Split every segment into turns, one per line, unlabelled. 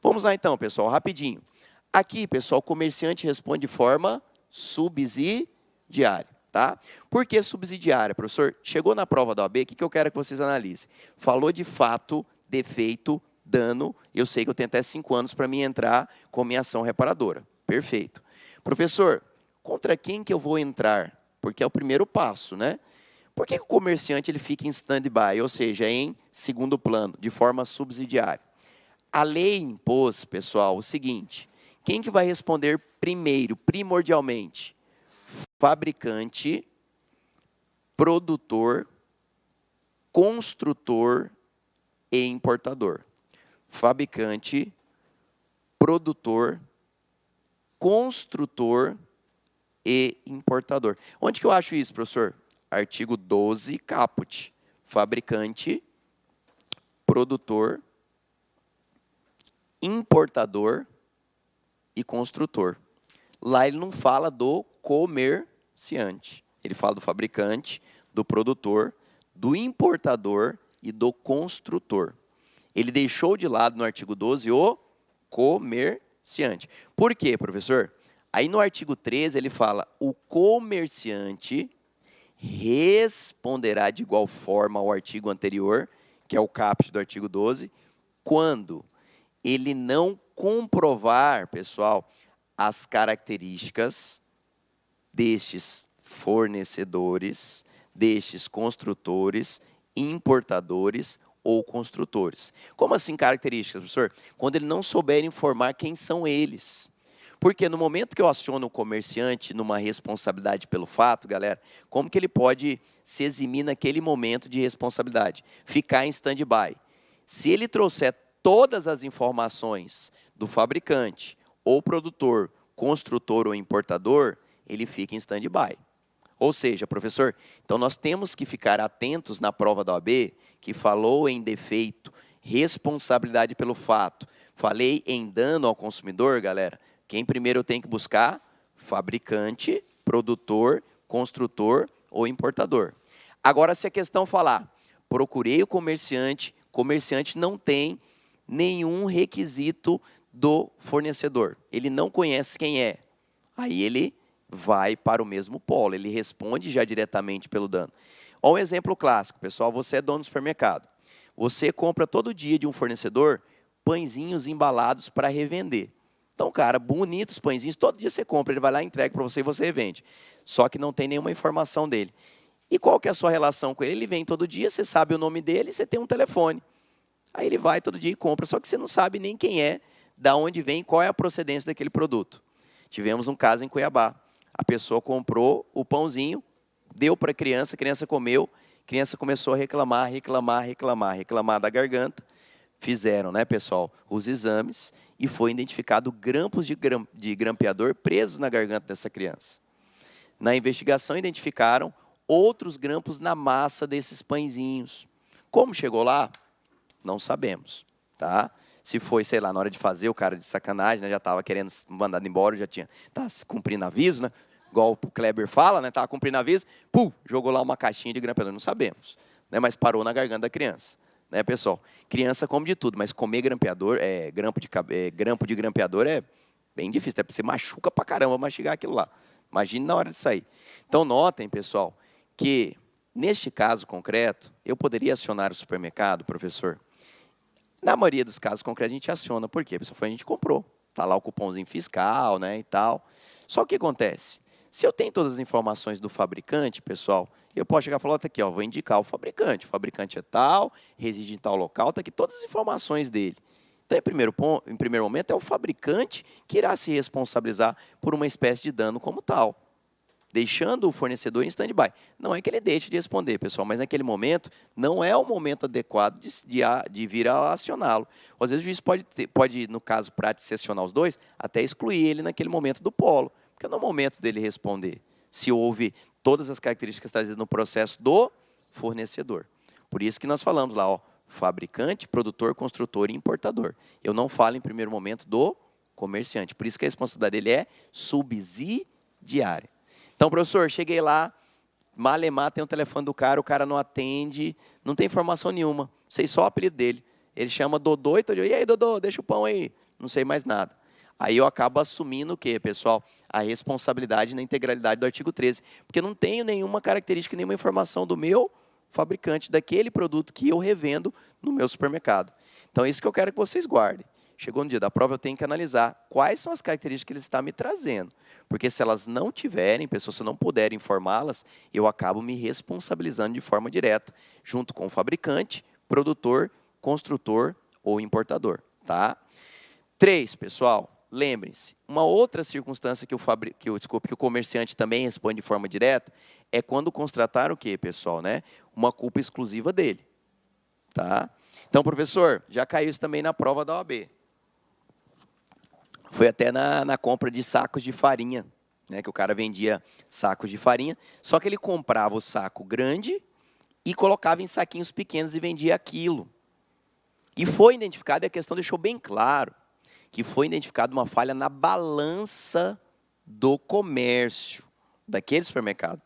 Vamos lá então, pessoal, rapidinho. Aqui, pessoal, o comerciante responde de forma subsidiária, tá? Por que subsidiária, professor? Chegou na prova da OAB, o que eu quero que vocês analisem? Falou de fato, defeito, dano, eu sei que eu tenho até 5 anos para mim entrar com minha ação reparadora. Perfeito. Professor, contra quem que eu vou entrar? Porque é o primeiro passo, né? Por que o comerciante ele fica em stand-by, ou seja, em segundo plano, de forma subsidiária? A lei impôs, pessoal, o seguinte: quem que vai responder primeiro, primordialmente? Fabricante, produtor, construtor e importador. Fabricante, produtor, construtor e importador. Onde que eu acho isso, professor? Artigo 12, caput. Fabricante, produtor, importador e construtor. Lá ele não fala do comerciante. Ele fala do fabricante, do produtor, do importador e do construtor. Ele deixou de lado no artigo 12 o comerciante. Por quê, professor? Aí no artigo 13 ele fala: o comerciante responderá de igual forma ao artigo anterior, que é o caput do artigo 12, quando ele não comprovar, pessoal, as características destes fornecedores, destes construtores, importadores ou construtores. Como assim características, professor? Quando ele não souber informar quem são eles. Porque no momento que eu aciono o comerciante numa responsabilidade pelo fato, galera, como que ele pode se eximir naquele momento de responsabilidade? Ficar em stand-by. Se ele trouxer todas as informações do fabricante, ou produtor, construtor ou importador, ele fica em stand-by. Ou seja, professor, então nós temos que ficar atentos na prova da OAB, que falou em defeito, responsabilidade pelo fato, falei em dano ao consumidor, galera. Quem primeiro eu tenho que buscar? Fabricante, produtor, construtor ou importador. Agora, se a questão falar, procurei o comerciante não tem nenhum requisito do fornecedor. Ele não conhece quem é. Aí ele vai para o mesmo polo, ele responde já diretamente pelo dano. Olha um exemplo clássico, pessoal, você é dono do supermercado. Você compra todo dia de um fornecedor pãezinhos embalados para revender. Então, cara, bonitos pãezinhos, todo dia você compra, ele vai lá, entrega para você e você revende. Só que não tem nenhuma informação dele. E qual que é a sua relação com ele? Ele vem todo dia, você sabe o nome dele, você tem um telefone. Aí ele vai todo dia e compra, só que você não sabe nem quem é, da onde vem, qual é a procedência daquele produto. Tivemos um caso em Cuiabá. A pessoa comprou o pãozinho, deu para a criança comeu, a criança começou a reclamar da garganta. Fizeram, né, pessoal, os exames e foi identificado grampos de grampeador presos na garganta dessa criança. Na investigação, identificaram outros grampos na massa desses pãezinhos. Como chegou lá? Não sabemos, tá? Se foi, sei lá, na hora de fazer, o cara de sacanagem, né, já estava querendo mandar embora, já tinha, tá cumprindo aviso, né? Igual o Kleber fala, né? Estava cumprindo aviso, jogou lá uma caixinha de grampeador, não sabemos, né? Mas parou na garganta da criança. Né, pessoal? Criança come de tudo, mas comer grampeador, grampo de grampeador é bem difícil. Você machuca pra caramba mastigar aquilo lá. Imagine na hora de sair. Então, notem, pessoal, que neste caso concreto, eu poderia acionar o supermercado, professor. Na maioria dos casos concretos, a gente aciona. Por quê? Pessoal, a gente comprou. Está lá o cupomzinho fiscal, né, e tal. Só que o que acontece? Se eu tenho todas as informações do fabricante, pessoal, eu posso chegar e falar, tá aqui, ó, vou indicar o fabricante é tal, reside em tal local, está aqui todas as informações dele. Então, em primeiro momento, é o fabricante que irá se responsabilizar por uma espécie de dano como tal, deixando o fornecedor em stand-by. Não é que ele deixe de responder, pessoal, mas naquele momento não é o momento adequado de vir a acioná-lo. Às vezes o juiz pode, no caso prático, se acionar os dois, até excluir ele naquele momento do polo, porque não é o momento dele responder, se houve todas as características trazidas no processo do fornecedor. Por isso que nós falamos lá, ó, fabricante, produtor, construtor e importador. Eu não falo em primeiro momento do comerciante. Por isso que a responsabilidade dele é subsidiária. Então, professor, cheguei lá, malemar, tem o telefone do cara, o cara não atende, não tem informação nenhuma. Sei só o apelido dele. Ele chama Dodô e todo dia, e aí, Dodô, deixa o pão aí. não sei mais nada. Aí eu acabo assumindo o quê, pessoal? A responsabilidade na integralidade do artigo 13. Porque eu não tenho nenhuma característica, nenhuma informação do meu fabricante, daquele produto que eu revendo no meu supermercado. Então, é isso que eu quero que vocês guardem. Chegou no dia da prova, eu tenho que analisar quais são as características que ele está me trazendo. Porque se elas não tiverem, pessoas, se eu não puder informá-las, eu acabo me responsabilizando de forma direta, junto com o fabricante, produtor, construtor ou importador. Tá? 3, pessoal, lembrem-se, uma outra circunstância que o comerciante também responde de forma direta é quando constatar o quê, pessoal? Né? Uma culpa exclusiva dele. Tá? Então, professor, já caiu isso também na prova da OAB. Foi até na compra de sacos de farinha, né, que o cara vendia sacos de farinha, só que ele comprava o saco grande e colocava em saquinhos pequenos e vendia aquilo. E foi identificado, e a questão deixou bem claro, que foi identificada uma falha na balança do comércio daquele supermercado.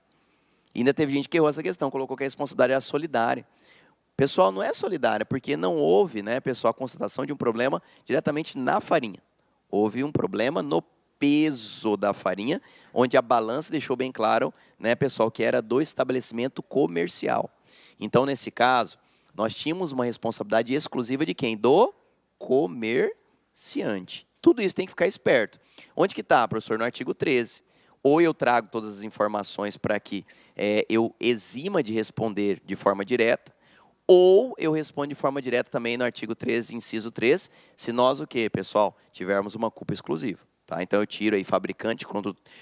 E ainda teve gente que errou essa questão, colocou que a responsabilidade era solidária. Pessoal, não é solidária, porque não houve, né, pessoal, a constatação de um problema diretamente na farinha. Houve um problema no peso da farinha, onde a balança deixou bem claro, né, pessoal, que era do estabelecimento comercial. Então, nesse caso, nós tínhamos uma responsabilidade exclusiva de quem? Do comerciante. Tudo isso tem que ficar esperto. Onde que está, professor? No artigo 13. Ou eu trago todas as informações para que eu exima de responder de forma direta, ou eu respondo de forma direta também no artigo 13, inciso 3, se nós o quê, pessoal? Tivermos uma culpa exclusiva. Tá? Então, eu tiro aí fabricante,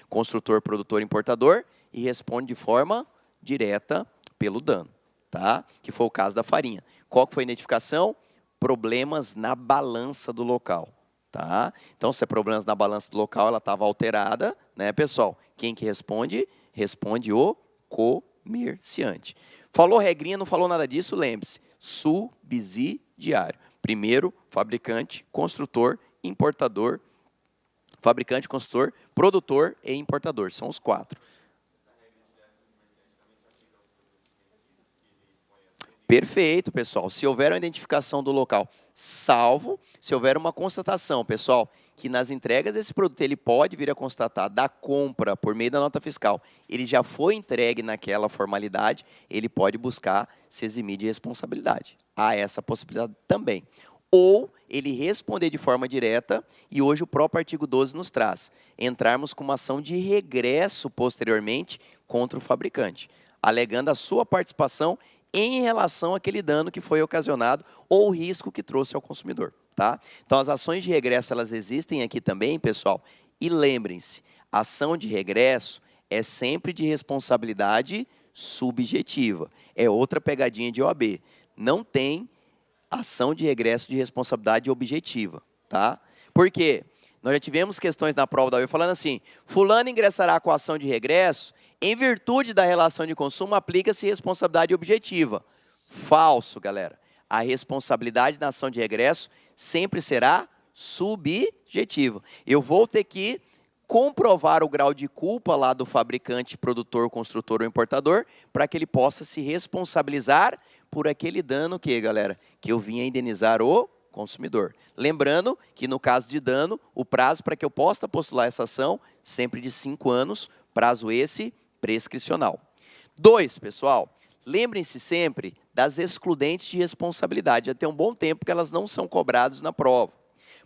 construtor, produtor, importador e respondo de forma direta pelo dano. Tá? Que foi o caso da farinha. Qual que foi a identificação? Problemas na balança do local. Tá? Então, se é problemas na balança do local, ela estava alterada, né, pessoal? Quem que responde? Responde o comerciante. Falou regrinha, não falou nada disso, lembre-se, subsidiário. Primeiro, fabricante, construtor, importador, fabricante, construtor, produtor e importador. São os 4. Perfeito, pessoal. Se houver uma identificação do local, salvo se houver uma constatação, pessoal, que nas entregas desse produto ele pode vir a constatar da compra por meio da nota fiscal, ele já foi entregue naquela formalidade, ele pode buscar se eximir de responsabilidade. Há essa possibilidade também. Ou ele responder de forma direta, e hoje o próprio artigo 12 nos traz, entrarmos com uma ação de regresso posteriormente contra o fabricante, alegando a sua participação em relação àquele dano que foi ocasionado ou o risco que trouxe ao consumidor. Tá? Então, as ações de regresso, elas existem aqui também, pessoal, e lembrem-se, ação de regresso é sempre de responsabilidade subjetiva. É outra pegadinha de OAB. Não tem ação de regresso de responsabilidade objetiva. Tá? Por quê? Nós já tivemos questões na prova da OAB falando assim, fulano ingressará com a ação de regresso, em virtude da relação de consumo, aplica-se responsabilidade objetiva. Falso, galera. A responsabilidade na ação de regresso sempre será subjetiva. Eu vou ter que comprovar o grau de culpa lá do fabricante, produtor, construtor ou importador, para que ele possa se responsabilizar por aquele dano que, galera, que eu vim a indenizar o consumidor. Lembrando que no caso de dano, o prazo para que eu possa postular essa ação, sempre de 5 anos, prazo esse prescricional. 2, pessoal, lembrem-se sempre das excludentes de responsabilidade. Já tem um bom tempo que elas não são cobradas na prova.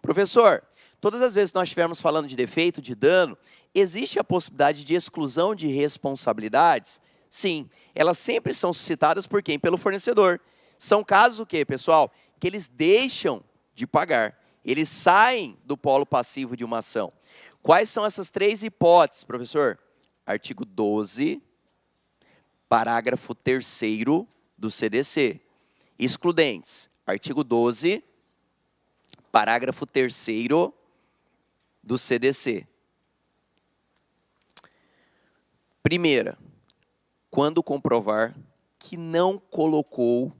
Professor, todas as vezes que nós estivermos falando de defeito, de dano, existe a possibilidade de exclusão de responsabilidades? Sim, elas sempre são suscitadas por quem? Pelo fornecedor. São casos o quê, pessoal? Que eles deixam de pagar. Eles saem do polo passivo de uma ação. Quais são essas 3 hipóteses, professor? Artigo 12, parágrafo 3º do CDC. Excludentes. Artigo 12, parágrafo 3º do CDC. Primeira, quando comprovar que não colocou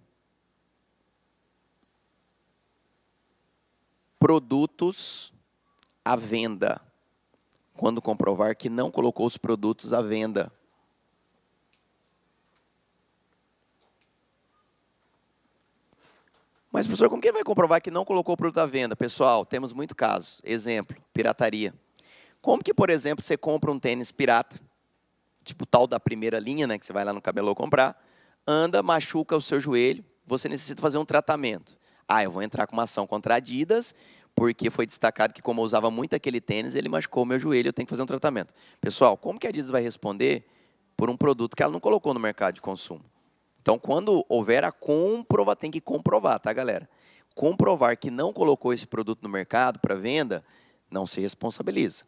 produtos à venda. Quando comprovar que não colocou os produtos à venda. Mas, professor, como que ele vai comprovar que não colocou o produto à venda? Pessoal, temos muitos casos. Exemplo, pirataria. Como que, por exemplo, você compra um tênis pirata, tipo tal da primeira linha, né, que você vai lá no camelô comprar, anda, machuca o seu joelho, você necessita fazer um tratamento. Ah, eu vou entrar com uma ação contra a Adidas, porque foi destacado que, como eu usava muito aquele tênis, ele machucou o meu joelho, eu tenho que fazer um tratamento. Pessoal, como que a Adidas vai responder por um produto que ela não colocou no mercado de consumo? Então, quando houver a comprova, tem que comprovar, tá, galera? Comprovar que não colocou esse produto no mercado para venda, não se responsabiliza.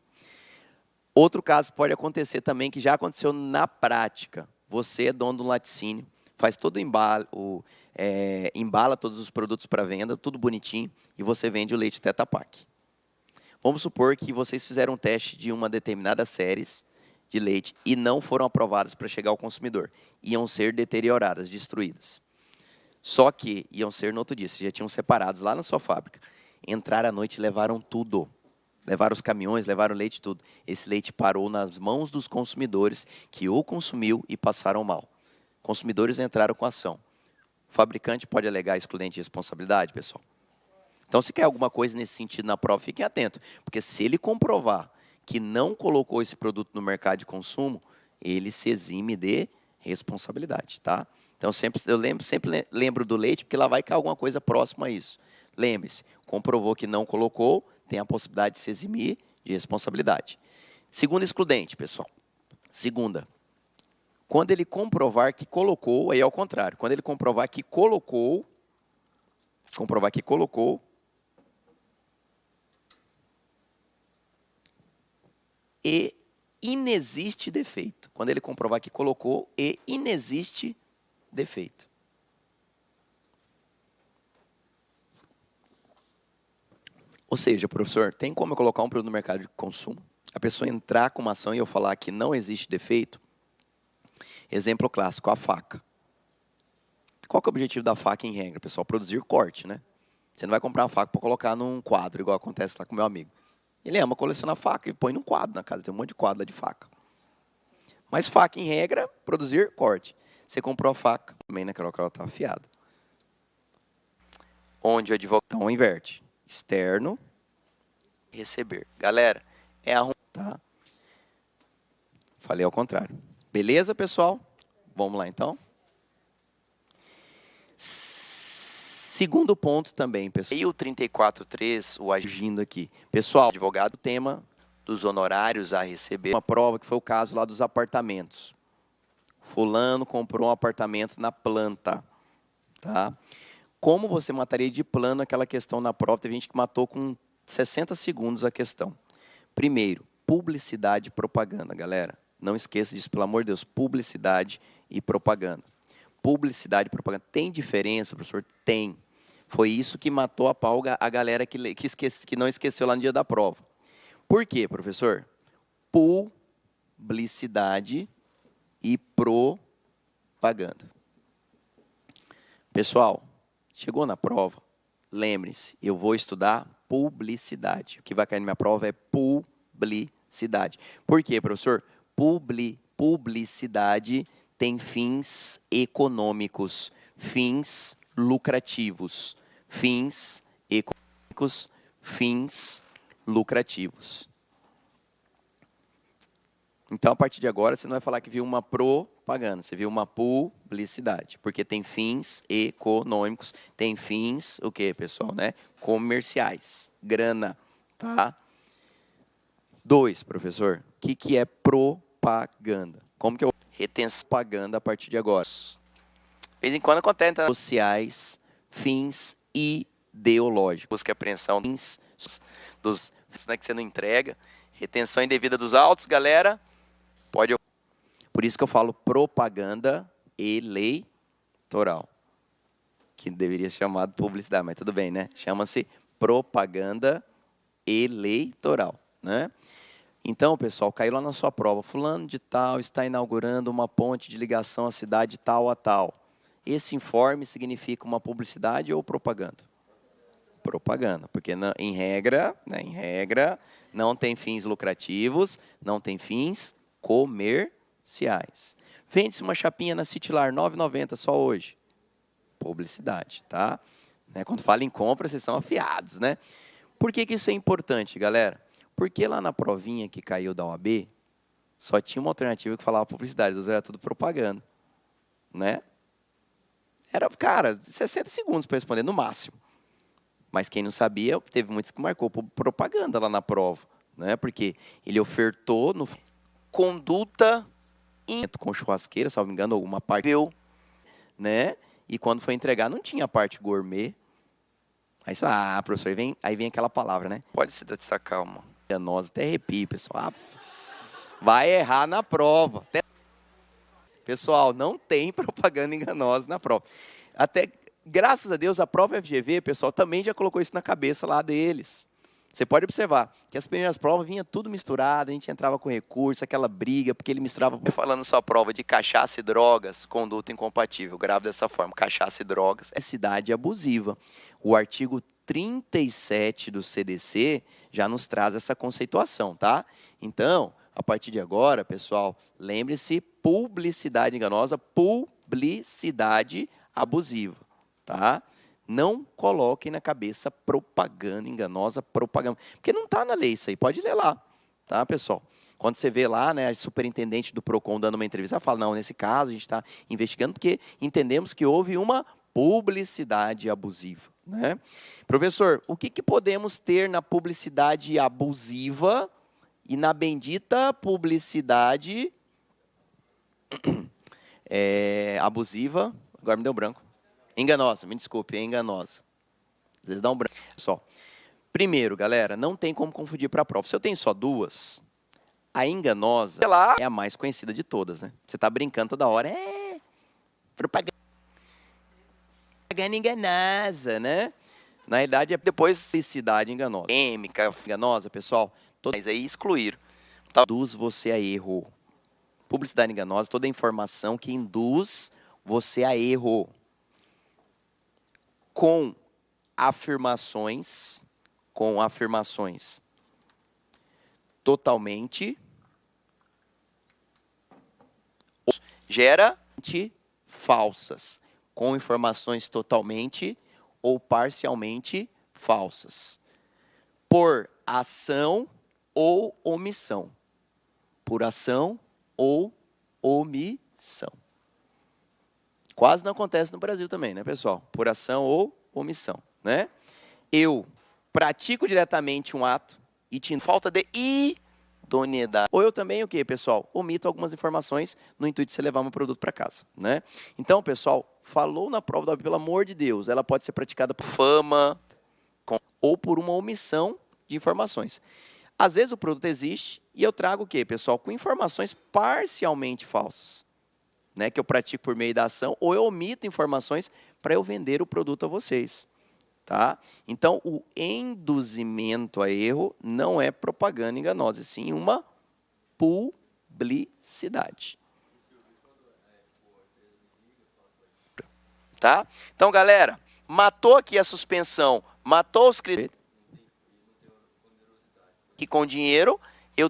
Outro caso pode acontecer também, que já aconteceu na prática. Você é dono de um laticínio, faz todo o embalo, embala todos os produtos para venda, tudo bonitinho, e você vende o leite Tetra Pak. Vamos supor que vocês fizeram um teste de uma determinada série de leite e não foram aprovadas para chegar ao consumidor. Iam ser deterioradas, destruídas. Só que iam ser no outro dia, vocês já tinham separados lá na sua fábrica. Entraram à noite e levaram tudo. Levaram os caminhões, levaram o leite, tudo. Esse leite parou nas mãos dos consumidores, que o consumiu e passaram mal. Consumidores entraram com ação. O fabricante pode alegar excludente de responsabilidade, pessoal? Então, se quer alguma coisa nesse sentido na prova, fiquem atentos. Porque se ele comprovar que não colocou esse produto no mercado de consumo, ele se exime de responsabilidade, tá? Então, sempre lembro do leite, porque lá vai cair alguma coisa próxima a isso. Lembre-se, comprovou que não colocou, tem a possibilidade de se eximir de responsabilidade. Segunda excludente, pessoal. Segunda, quando ele comprovar que colocou, aí é ao contrário. Quando ele comprovar que colocou e inexiste defeito. Quando ele comprovar que colocou e inexiste defeito. Ou seja, professor, tem como eu colocar um produto no mercado de consumo, a pessoa entrar com uma ação e eu falar que não existe defeito? Exemplo clássico, a faca. Qual que é o objetivo da faca em regra, pessoal? Produzir corte, né? Você não vai comprar uma faca para colocar num quadro, igual acontece lá com o meu amigo. Ele ama colecionar faca e põe num quadro na casa, tem um monte de quadro lá de faca. Mas faca, em regra, produzir corte. Você comprou a faca, também naquela hora ela estava afiada. Onde o advogado então, inverte. Externo, receber. Galera, é arrumar, tá? Falei ao contrário. Beleza, pessoal? Vamos lá, então? Segundo ponto também, pessoal. E o 34.3, o agindo aqui. Pessoal, advogado, tema dos honorários a receber. Uma prova que foi o caso lá dos apartamentos. Fulano comprou um apartamento na planta, tá? Como você mataria de plano aquela questão na prova? Teve gente que matou com 60 segundos a questão. Primeiro, publicidade e propaganda, galera. Não esqueça disso, pelo amor de Deus. Publicidade e propaganda. Publicidade e propaganda. Tem diferença, professor? Tem. Foi isso que matou a pau a galera que não esqueceu lá no dia da prova. Por quê, professor? Publicidade e propaganda. Pessoal, chegou na prova, lembre-se, eu vou estudar publicidade. O que vai cair na minha prova é publicidade. Por quê, professor? Publicidade tem fins econômicos, fins lucrativos. Fins econômicos, fins lucrativos. Então, a partir de agora, você não vai falar que viu uma propaganda, você viu uma publicidade, porque tem fins econômicos, tem fins, o quê, pessoal, né? Comerciais, grana, tá? 2, professor, o que é propaganda? Como que eu retenção propaganda a partir de agora? De vez em quando acontece, tá? Sociais, fins ideológicos, busca e apreensão fins dos, né, que você não entrega, retenção indevida dos autos, galera. Pode. Por isso que eu falo propaganda eleitoral, que deveria ser chamado publicidade, mas tudo bem, né? Chama-se propaganda eleitoral, né? Então, pessoal, caiu lá na sua prova. Fulano de tal está inaugurando uma ponte de ligação à cidade tal a tal. Esse informe significa uma publicidade ou propaganda? Propaganda, porque em regra, não tem fins lucrativos, não tem fins comerciais. Vende-se uma chapinha na Citylar, R$ 9,90 só hoje. Publicidade, tá? né? Quando fala em compra, vocês são afiados, né? Por que que isso é importante, galera? Porque lá na provinha que caiu da OAB, só tinha uma alternativa que falava publicidade, os outros era tudo propaganda, né? Era, cara, 60 segundos para responder, no máximo. Mas quem não sabia, teve muitos que marcou propaganda lá na prova, né? Porque ele ofertou no conduta com churrasqueira, salvo engano, alguma parte, né? E quando foi entregar, não tinha a parte gourmet. Aí você fala, professor, aí vem aquela palavra, né? Pode se destacar uma enganosa, até arrepio, pessoal. Vai errar na prova. Pessoal, não tem propaganda enganosa na prova. Até, graças a Deus, a prova FGV, pessoal, também já colocou isso na cabeça lá deles. Você pode observar que as primeiras provas vinha tudo misturado, a gente entrava com recurso, aquela briga, porque ele misturava, falando sua prova de cachaça e drogas, conduta incompatível, grave dessa forma, cachaça e drogas, é cidade abusiva. O artigo 37 do CDC já nos traz essa conceituação, tá? Então, a partir de agora, pessoal, lembre-se, publicidade enganosa, publicidade abusiva, tá? Não coloquem na cabeça propaganda enganosa, propaganda. Porque não está na lei isso aí, pode ler lá, tá, pessoal? Quando você vê lá, né, a superintendente do PROCON dando uma entrevista, ela fala, não, nesse caso a gente está investigando porque entendemos que houve uma publicidade abusiva, né? Professor, o que podemos ter na publicidade abusiva e na bendita publicidade abusiva, agora me deu branco. Enganosa, me desculpe, é enganosa. Às vezes dá um branco. Só. Primeiro, galera, não tem como confundir para a prova. Se eu tenho só duas, a enganosa é a mais conhecida de todas, né? Você está brincando toda hora. Propaganda enganosa, né? Na verdade, é depois publicidade enganosa. Química enganosa, pessoal, todas aí excluíram. Induz você a erro. Publicidade enganosa, toda informação que induz você a erro. Com afirmações totalmente falsas, com informações totalmente ou parcialmente falsas, por ação ou omissão, por ação ou omissão. Quase não acontece no Brasil também, né, pessoal? Por ação ou omissão, né? Eu pratico diretamente um ato e tinha falta de idoneidade. Ou eu também, o quê, pessoal? Omito algumas informações no intuito de você levar meu produto para casa, né? Então, pessoal, falou na prova da OAB, pelo amor de Deus, ela pode ser praticada por fama ou por uma omissão de informações. Às vezes o produto existe e eu trago o quê, pessoal? Com informações parcialmente falsas, né, que eu pratico por meio da ação, ou eu omito informações para eu vender o produto a vocês, tá? Então, o induzimento a erro não é propaganda enganosa, e sim uma publicidade. Tá? Então, galera, matou aqui a suspensão, matou os critérios que com dinheiro eu...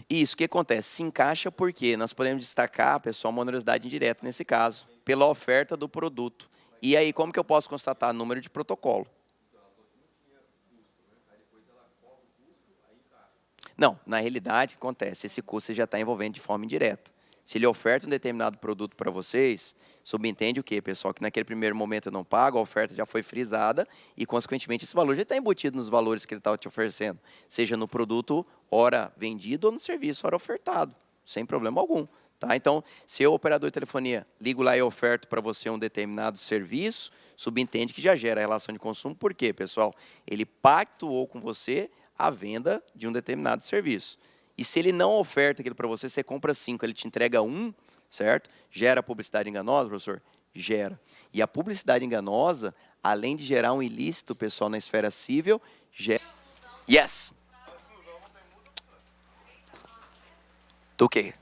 Isso, o que acontece? Se encaixa porque nós podemos destacar, pessoal, uma onerosidade indireta nesse caso, pela oferta do produto. E aí, como que eu posso constatar? Número de protocolo. Não, na realidade, o que acontece? Esse custo você já está envolvendo de forma indireta. Se ele oferta um determinado produto para vocês, subentende o quê, pessoal? Que naquele primeiro momento eu não pago, a oferta já foi frisada e, consequentemente, esse valor já está embutido nos valores que ele está te oferecendo, seja no produto hora vendido ou no serviço hora ofertado, sem problema algum. Tá? Então, se eu, operador de telefonia, ligo lá e oferto para você um determinado serviço, subentende que já gera relação de consumo. Por quê, pessoal? Ele pactuou com você a venda de um determinado serviço. E se ele não oferta aquilo para você, você compra 5, ele te entrega 1, certo? Gera publicidade enganosa, professor? Gera. E a publicidade enganosa, além de gerar um ilícito, pessoal, na esfera civil, gera... Yes! Do quê?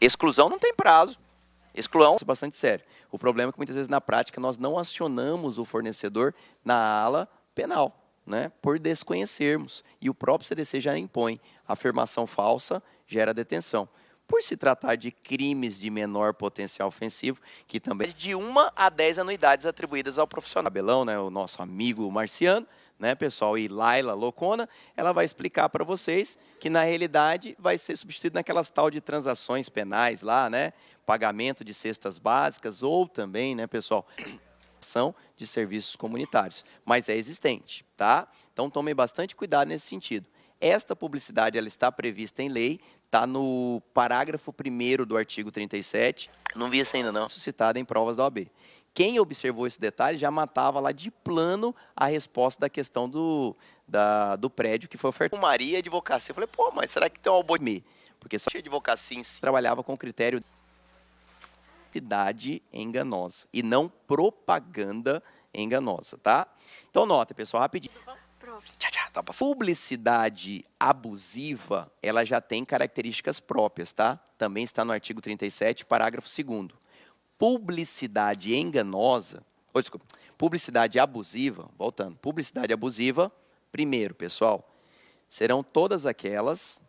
Exclusão não tem prazo. Exclusão é bastante sério. O problema é que muitas vezes na prática nós não acionamos o fornecedor na ala penal, né, por desconhecermos. E o próprio CDC já impõe. Afirmação falsa gera detenção. por se tratar de crimes de menor potencial ofensivo, que também de 1 a 10 anuidades atribuídas ao profissional. Abelão, né, o nosso amigo Marciano, né, pessoal, e Laila Locona, ela vai explicar para vocês que, na realidade, vai ser substituído naquelas tal de transações penais lá, né, pagamento de cestas básicas ou também, né, pessoal, de serviços comunitários, mas é existente, tá? Então, tomem bastante cuidado nesse sentido. Esta publicidade, ela está prevista em lei, está no parágrafo 1º do artigo 37, não vi isso ainda não, suscitada em provas da OAB. Quem observou esse detalhe já matava lá de plano a resposta da questão do prédio que foi ofertado. Maria Advocacia. Eu falei, pô, mas será que tem um algoritmo? Porque só a advocacia em si trabalhava com critério de publicidade enganosa e não propaganda enganosa, tá? Então, nota, pessoal, rapidinho. Tá passando. Publicidade abusiva, ela já tem características próprias, tá? Também está no artigo 37, parágrafo 2º. Publicidade enganosa, desculpa, publicidade abusiva, voltando, publicidade abusiva, primeiro, pessoal, serão todas aquelas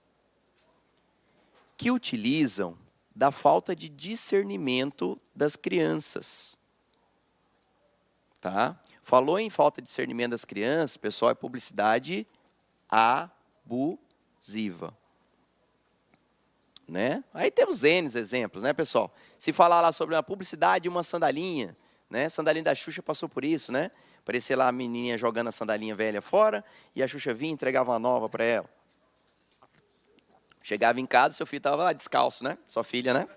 que utilizam da falta de discernimento das crianças. Tá? Falou em falta de discernimento das crianças, pessoal, é publicidade abusiva. Né? Aí temos N exemplos, né, pessoal? Se falar lá sobre uma publicidade de uma sandalinha, né? Sandalinha da Xuxa passou por isso, né? Parecia lá a menininha jogando a sandalinha velha fora e a Xuxa vinha e entregava uma nova para ela. Chegava em casa, seu filho estava lá descalço, né? Sua filha, né?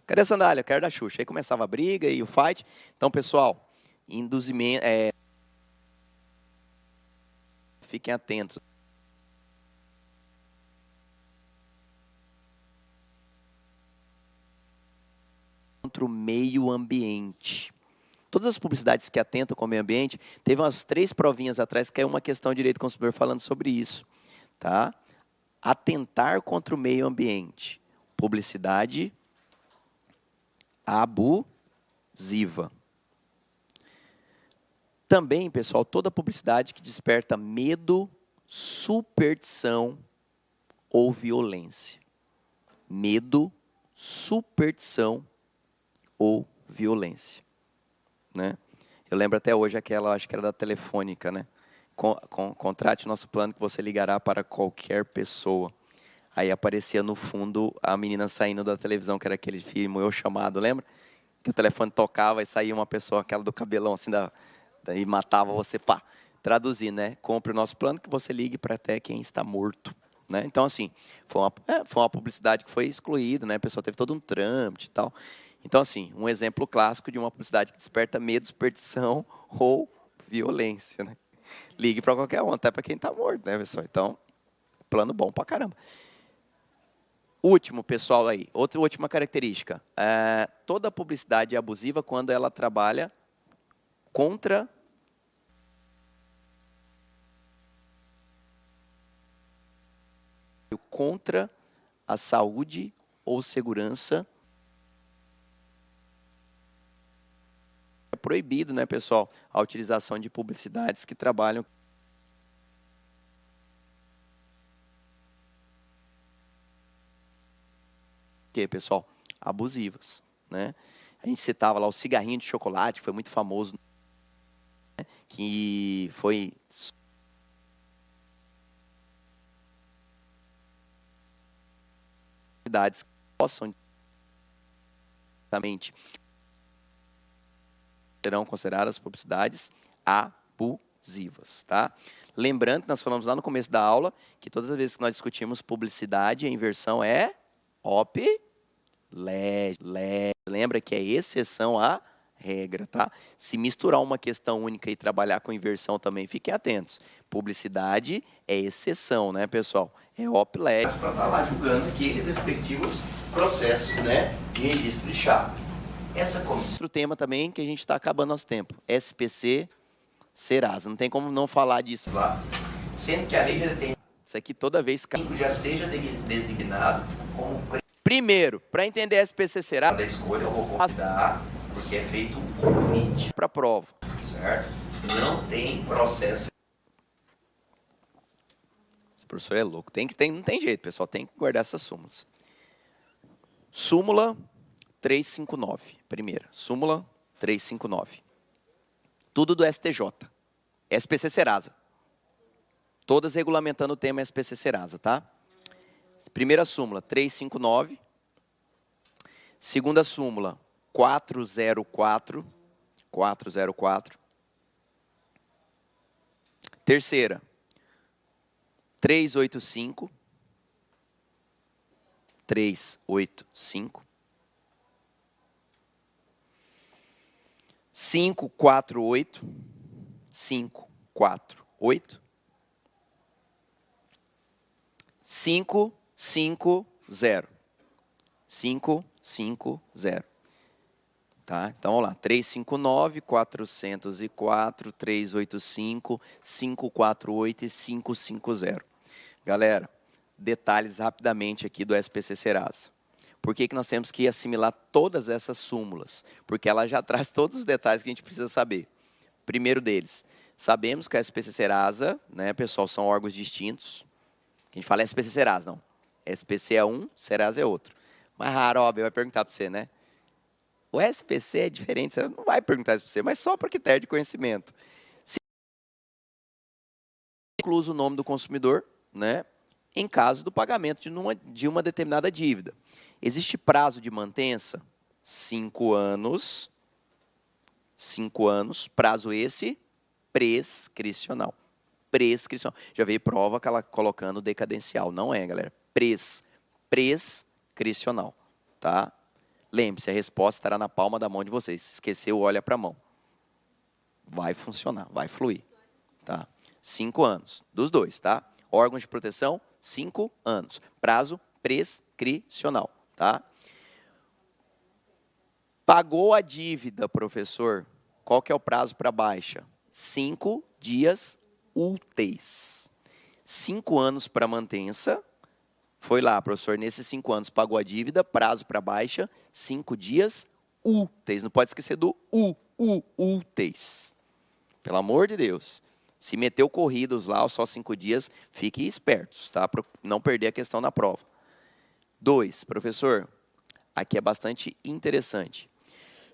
Cadê a sandália? Eu quero da Xuxa. Aí começava a briga e o fight. Então, pessoal, induzimento, fiquem atentos. Contra o meio ambiente. Todas as publicidades que atentam com o meio ambiente, teve umas 3 provinhas atrás que é uma questão de direito do consumidor falando sobre isso. Tá? Atentar contra o meio ambiente. Publicidade abusiva. Também, pessoal, toda publicidade que desperta medo, superstição ou violência. Medo, superstição ou violência. Né? Eu lembro até hoje aquela, acho que era da Telefônica, né? Contrate nosso plano que você ligará para qualquer pessoa. Aí aparecia no fundo a menina saindo da televisão, que era aquele filme Eu Chamado, lembra? Que o telefone tocava e saía uma pessoa, aquela do cabelão assim, daí matava você, pá. Traduzir, né? Compre o nosso plano que você ligue para até quem está morto. Né? Então, assim, foi uma publicidade que foi excluída, né? A pessoa teve todo um trâmite e tal. Então, assim, um exemplo clássico de uma publicidade que desperta medo, superstição ou violência, né? Ligue para qualquer um, até para quem está morto, né, pessoal? Então, plano bom pra caramba. Último, pessoal, aí. Última característica. Toda publicidade é abusiva quando ela trabalha contra a saúde ou segurança. É proibido, né, pessoal, a utilização de publicidades que trabalham pessoal, abusivas, né? A gente citava lá o cigarrinho de chocolate, que foi muito famoso, né? Que foi que possam também serão consideradas publicidades abusivas, tá? Lembrando que nós falamos lá no começo da aula que todas as vezes que nós discutimos publicidade, a inversão é lembra que é exceção à regra, tá? Se misturar uma questão única e trabalhar com inversão também, fiquem atentos. Publicidade é exceção, né, pessoal? É OP-LED. Para estar lá julgando aqueles respectivos processos, né, de registro de chapa. Essa comissão. Outro tema também que a gente está acabando nosso tempo. SPC Serasa. Não tem como não falar disso lá. Sendo que a lei já tem. Isso aqui toda vez que já seja designado como. Primeiro, para entender SPC Serasa, da escolha eu vou convidar, porque é feito um convite para a prova, certo? Não tem processo. Esse professor é louco. Não tem jeito, pessoal. Tem que guardar essas súmulas. Súmula 359, primeira. Súmula 359. Tudo do STJ. SPC Serasa. Todas regulamentando o tema SPC Serasa, tá? Primeira súmula, 359. Segunda súmula, 404. 404. Terceira, 385. 385. 548. 548. 550. 550. Tá? Então, vamos lá. 359, 404, 385, 548 e 550. Galera, detalhes rapidamente aqui do SPC Serasa. Por que nós temos que assimilar todas essas súmulas? Porque ela já traz todos os detalhes que a gente precisa saber. Primeiro deles, sabemos que a SPC Serasa, né, pessoal, são órgãos distintos. A gente fala SPC Serasa, não. SPC é um, Serasa é outro. Mas raro, óbvio, vai perguntar para você, né? O SPC é diferente, você não vai perguntar isso para você, mas só por critério de conhecimento. Se incluso o nome do consumidor, né, em caso do pagamento de uma determinada dívida. Existe prazo de mantença? 5 anos. 5 anos, prazo esse prescricional. Prescricional. Já veio prova que ela colocando decadencial. Não é, galera. Prescricional. Tá? Lembre-se, a resposta estará na palma da mão de vocês. Esqueceu, olha para a mão. Vai funcionar, vai fluir. Tá? 5 anos. Dos dois, tá? Órgãos de proteção, 5 anos. Prazo prescricional. Tá? Pagou a dívida, professor. Qual que é o prazo para baixa? 5 dias úteis. 5 anos para mantença. Foi lá, professor, nesses 5 anos pagou a dívida, prazo para baixa, 5 dias úteis. Não pode esquecer do úteis. Pelo amor de Deus. Se meteu corridos lá, só 5 dias, fiquem espertos, tá? Para não perder a questão na prova. 2, professor, aqui é bastante interessante.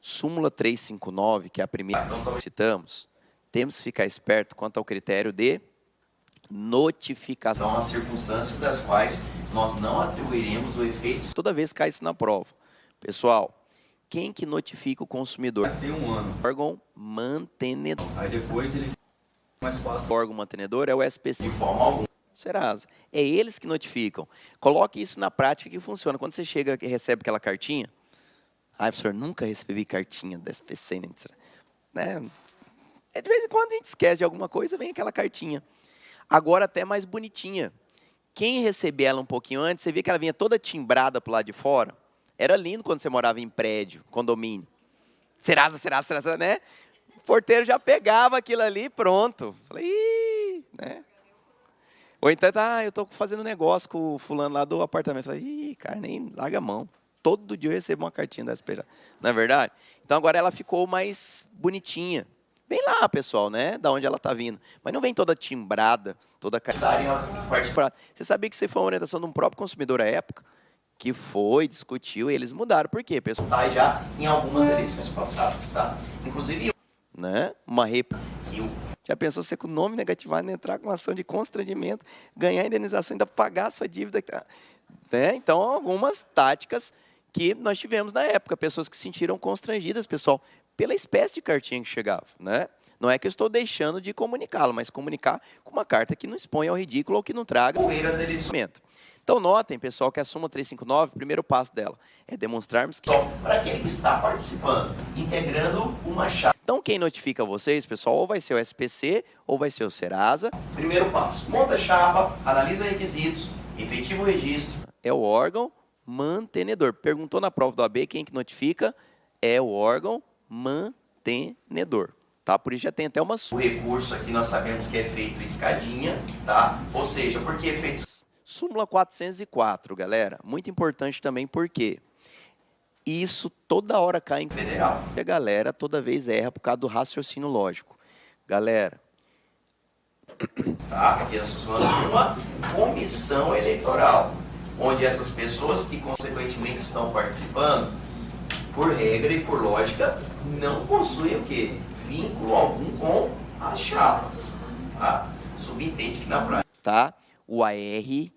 Súmula 359, que é a primeira que citamos, temos que ficar esperto quanto ao critério de notificação. São as circunstâncias das quais nós não atribuiremos o efeito toda vez que cai isso na prova. Pessoal, quem que notifica o consumidor?
Tem 1 ano.
Órgão mantenedor.
Aí depois ele mais 4.
O órgão mantenedor é o SPC. De forma alguma. Serasa. É eles que notificam. Coloque isso na prática que funciona. Quando você chega e recebe aquela cartinha, professor, nunca recebi cartinha da SPC, né? De vez em quando a gente esquece de alguma coisa, vem aquela cartinha. Agora até mais bonitinha. Quem receber ela um pouquinho antes, você via que ela vinha toda timbrada pro lado de fora. Era lindo quando você morava em prédio, condomínio. Serasa, né? O porteiro já pegava aquilo ali, pronto. Falei, ih, né? Ou então, eu estou fazendo negócio com o fulano lá do apartamento. Falei, ih, cara, nem larga a mão. Todo dia eu recebo uma cartinha da SPJ. Não é verdade? Então agora ela ficou mais bonitinha. Vem lá, pessoal, né? Da onde ela está vindo. Mas não vem toda timbrada, toda particular. Você sabia que isso foi uma orientação de um próprio consumidor à época? Que foi, discutiu e eles mudaram. Por quê, pessoal? Tá já em algumas eleições passadas, tá? Inclusive, né? Uma já pensou você com o nome negativado, entrar com uma ação de constrangimento, ganhar a indenização, ainda pagar a sua dívida? Né? Então, algumas táticas que nós tivemos na época. Pessoas que se sentiram constrangidas, pessoal, pela espécie de cartinha que chegava, né? Não é que eu estou deixando de comunicá-lo, mas comunicar com uma carta que não expõe ao ridículo ou que não traga poeiras eleiçamento. Então, notem, pessoal, que a súmula 359, o primeiro passo dela é demonstrarmos que para aquele que está participando, integrando uma chave. Então, quem notifica vocês, pessoal, ou vai ser o SPC ou vai ser o Serasa. Primeiro passo, monta a chapa, analisa requisitos, efetiva o registro. É o órgão mantenedor. Perguntou na prova do AB quem que notifica? É o órgão mantenedor. Tá? Por isso já tem até uma... O recurso aqui nós sabemos que é feito escadinha, tá? Ou seja, por que é feito... Súmula 404, galera. Muito importante também porque isso toda hora cai em federal. E a galera toda vez erra por causa do raciocínio lógico. Galera... Tá? Aqui nós estamos falando de uma comissão eleitoral, onde essas pessoas que consequentemente estão participando, por regra e por lógica, não possuem o quê? Vínculo algum com as chapas. Tá? Subentende que na prática. Tá? O AR me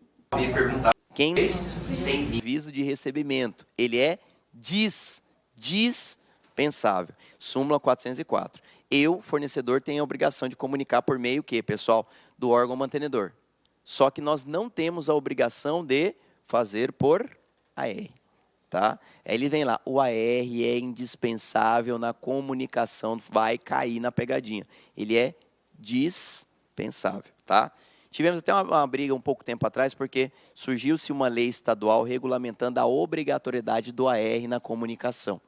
perguntar quem sem aviso de recebimento. Ele é dispensável. Súmula 404. Eu, fornecedor, tenho a obrigação de comunicar por meio que, pessoal, do órgão mantenedor. Só que nós não temos a obrigação de fazer por AR. Tá? Aí ele vem lá, o AR é indispensável na comunicação, vai cair na pegadinha. Ele é dispensável, tá? Tivemos até uma briga um pouco tempo atrás, porque surgiu-se uma lei estadual regulamentando a obrigatoriedade do AR na comunicação.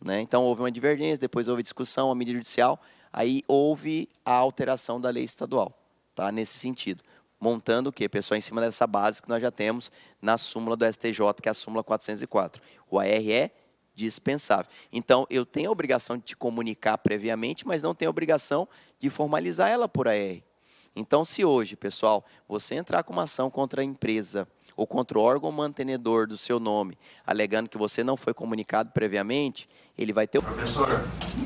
Né? Então, houve uma divergência, depois houve discussão, a mídia judicial, aí houve a alteração da lei estadual, tá? Nesse sentido. Montando o quê, pessoal? Em cima dessa base que nós já temos na súmula do STJ, que é a súmula 404. O AR é dispensável. Então, eu tenho a obrigação de te comunicar previamente, mas não tenho a obrigação de formalizar ela por AR. Então, se hoje, pessoal, você entrar com uma ação contra a empresa ou contra o órgão mantenedor do seu nome, alegando que você não foi comunicado previamente, ele vai ter o... Professor,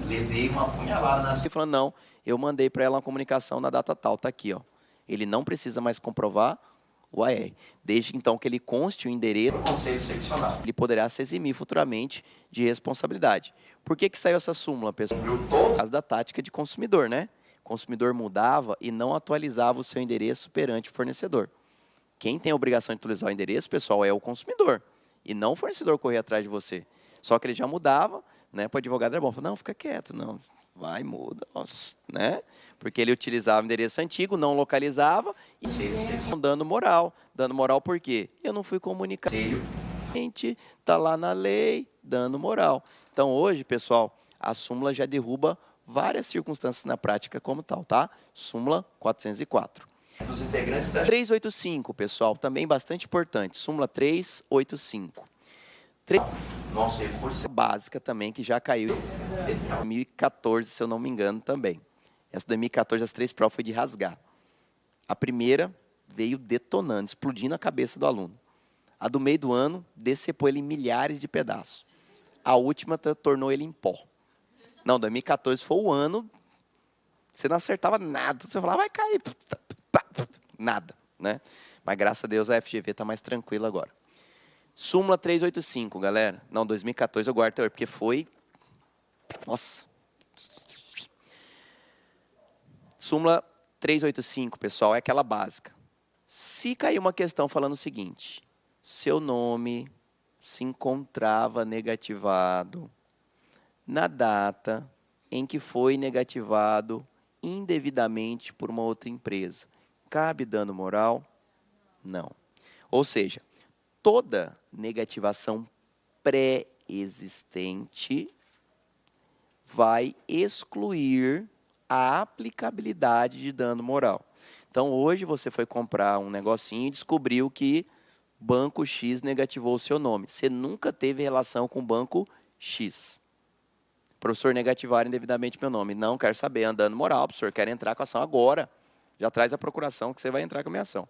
levei uma punhalada na... E falando, não, eu mandei para ela uma comunicação na data tal, está aqui, ó. Ele não precisa mais comprovar o AR. Desde então que ele conste o endereço do Conselho Seccional. Ele poderá se eximir futuramente de responsabilidade. Por que saiu essa súmula, pessoal? Por causa da tática de consumidor, né? O consumidor mudava e não atualizava o seu endereço perante o fornecedor. Quem tem a obrigação de atualizar o endereço, pessoal, é o consumidor. E não o fornecedor correr atrás de você. Só que ele já mudava, né? Para o advogado era bom. Falou, não, fica quieto, não. Vai, muda, né? Porque ele utilizava o endereço antigo, não localizava e dando moral. Dando moral por quê? Eu não fui comunicado. Está lá na lei, dando moral. Então, hoje, pessoal, a súmula já derruba várias circunstâncias na prática como tal, tá? Súmula 404. Dos integrantes da 385, pessoal, também bastante importante. Súmula 385. Nosso recurso básica também, que já caiu em 2014, se eu não me engano, também. Essa 2014, as 3 provas foi de rasgar. A primeira veio detonando, explodindo a cabeça do aluno. A do meio do ano, decepou ele em milhares de pedaços. A última tornou ele em pó. Não, 2014 foi o ano, você não acertava nada, você falava, vai cair, nada, né? Mas graças a Deus a FGV está mais tranquila agora. Súmula 385, galera. Não, 2014 eu guardo até hoje, porque foi... Nossa. Súmula 385, pessoal, é aquela básica. Se cair uma questão falando o seguinte, seu nome se encontrava negativado na data em que foi negativado indevidamente por uma outra empresa, cabe dano moral? Não. Ou seja, toda negativação pré-existente vai excluir a aplicabilidade de dano moral. Então, hoje você foi comprar um negocinho e descobriu que Banco X negativou o seu nome. Você nunca teve relação com o Banco X. Professor, negativaram indevidamente meu nome. Não, quero saber, andando moral, professor, quero entrar com a ação agora. Já traz a procuração que você vai entrar com a minha ação.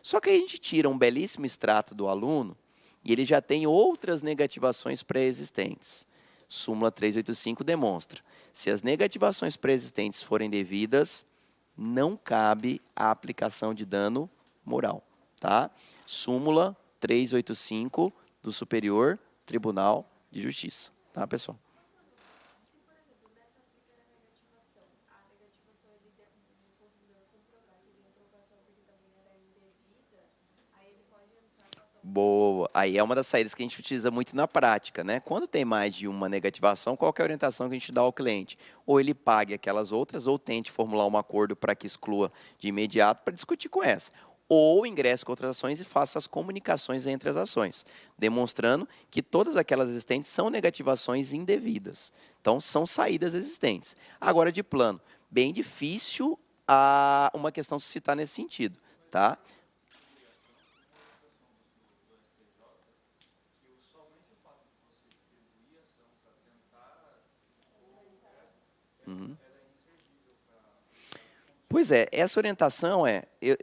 Só que aí a gente tira um belíssimo extrato do aluno e ele já tem outras negativações pré-existentes. Súmula 385 demonstra. Se as negativações pré-existentes forem devidas, não cabe a aplicação de dano moral. Tá? Súmula 385 do Superior Tribunal de Justiça. Tá, pessoal? Boa. Aí é uma das saídas que a gente utiliza muito na prática, né? Quando tem mais de uma negativação, qual que é a orientação que a gente dá ao cliente? Ou ele pague aquelas outras, ou tente formular um acordo para que exclua de imediato para discutir com essa. Ou ingresse com outras ações e faça as comunicações entre as ações, demonstrando que todas aquelas existentes são negativações indevidas. Então, são saídas existentes. Agora, de plano, bem difícil uma questão se citar nesse sentido, tá? Pois Pois é, essa orientação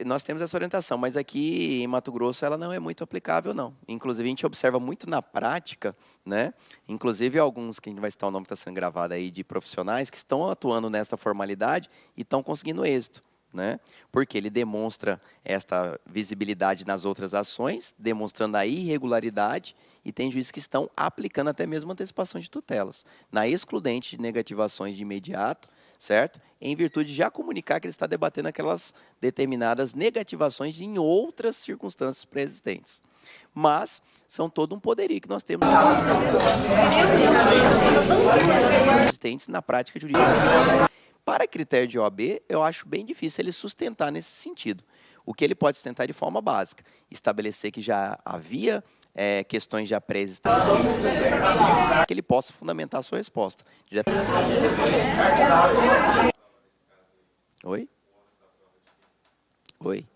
nós temos essa orientação, mas aqui em Mato Grosso ela não é muito aplicável, não. Inclusive, a gente observa muito na prática, né? Inclusive, alguns, que a gente vai citar o nome que está sendo gravado aí, de profissionais que estão atuando nessa formalidade e estão conseguindo êxito, né? Porque ele demonstra esta visibilidade nas outras ações, demonstrando a irregularidade, e tem juízes que estão aplicando até mesmo antecipação de tutelas, na excludente de negativações de imediato, certo? Em virtude de já comunicar que ele está debatendo aquelas determinadas negativações em outras circunstâncias pré-existentes. Mas são todo um poderio que nós temos existentes na prática jurídica. Para critério de OAB, eu acho bem difícil ele sustentar nesse sentido. O que ele pode sustentar de forma básica? Estabelecer que já havia questões já pré-existentes, que ele possa fundamentar a sua resposta. Oi? Oi?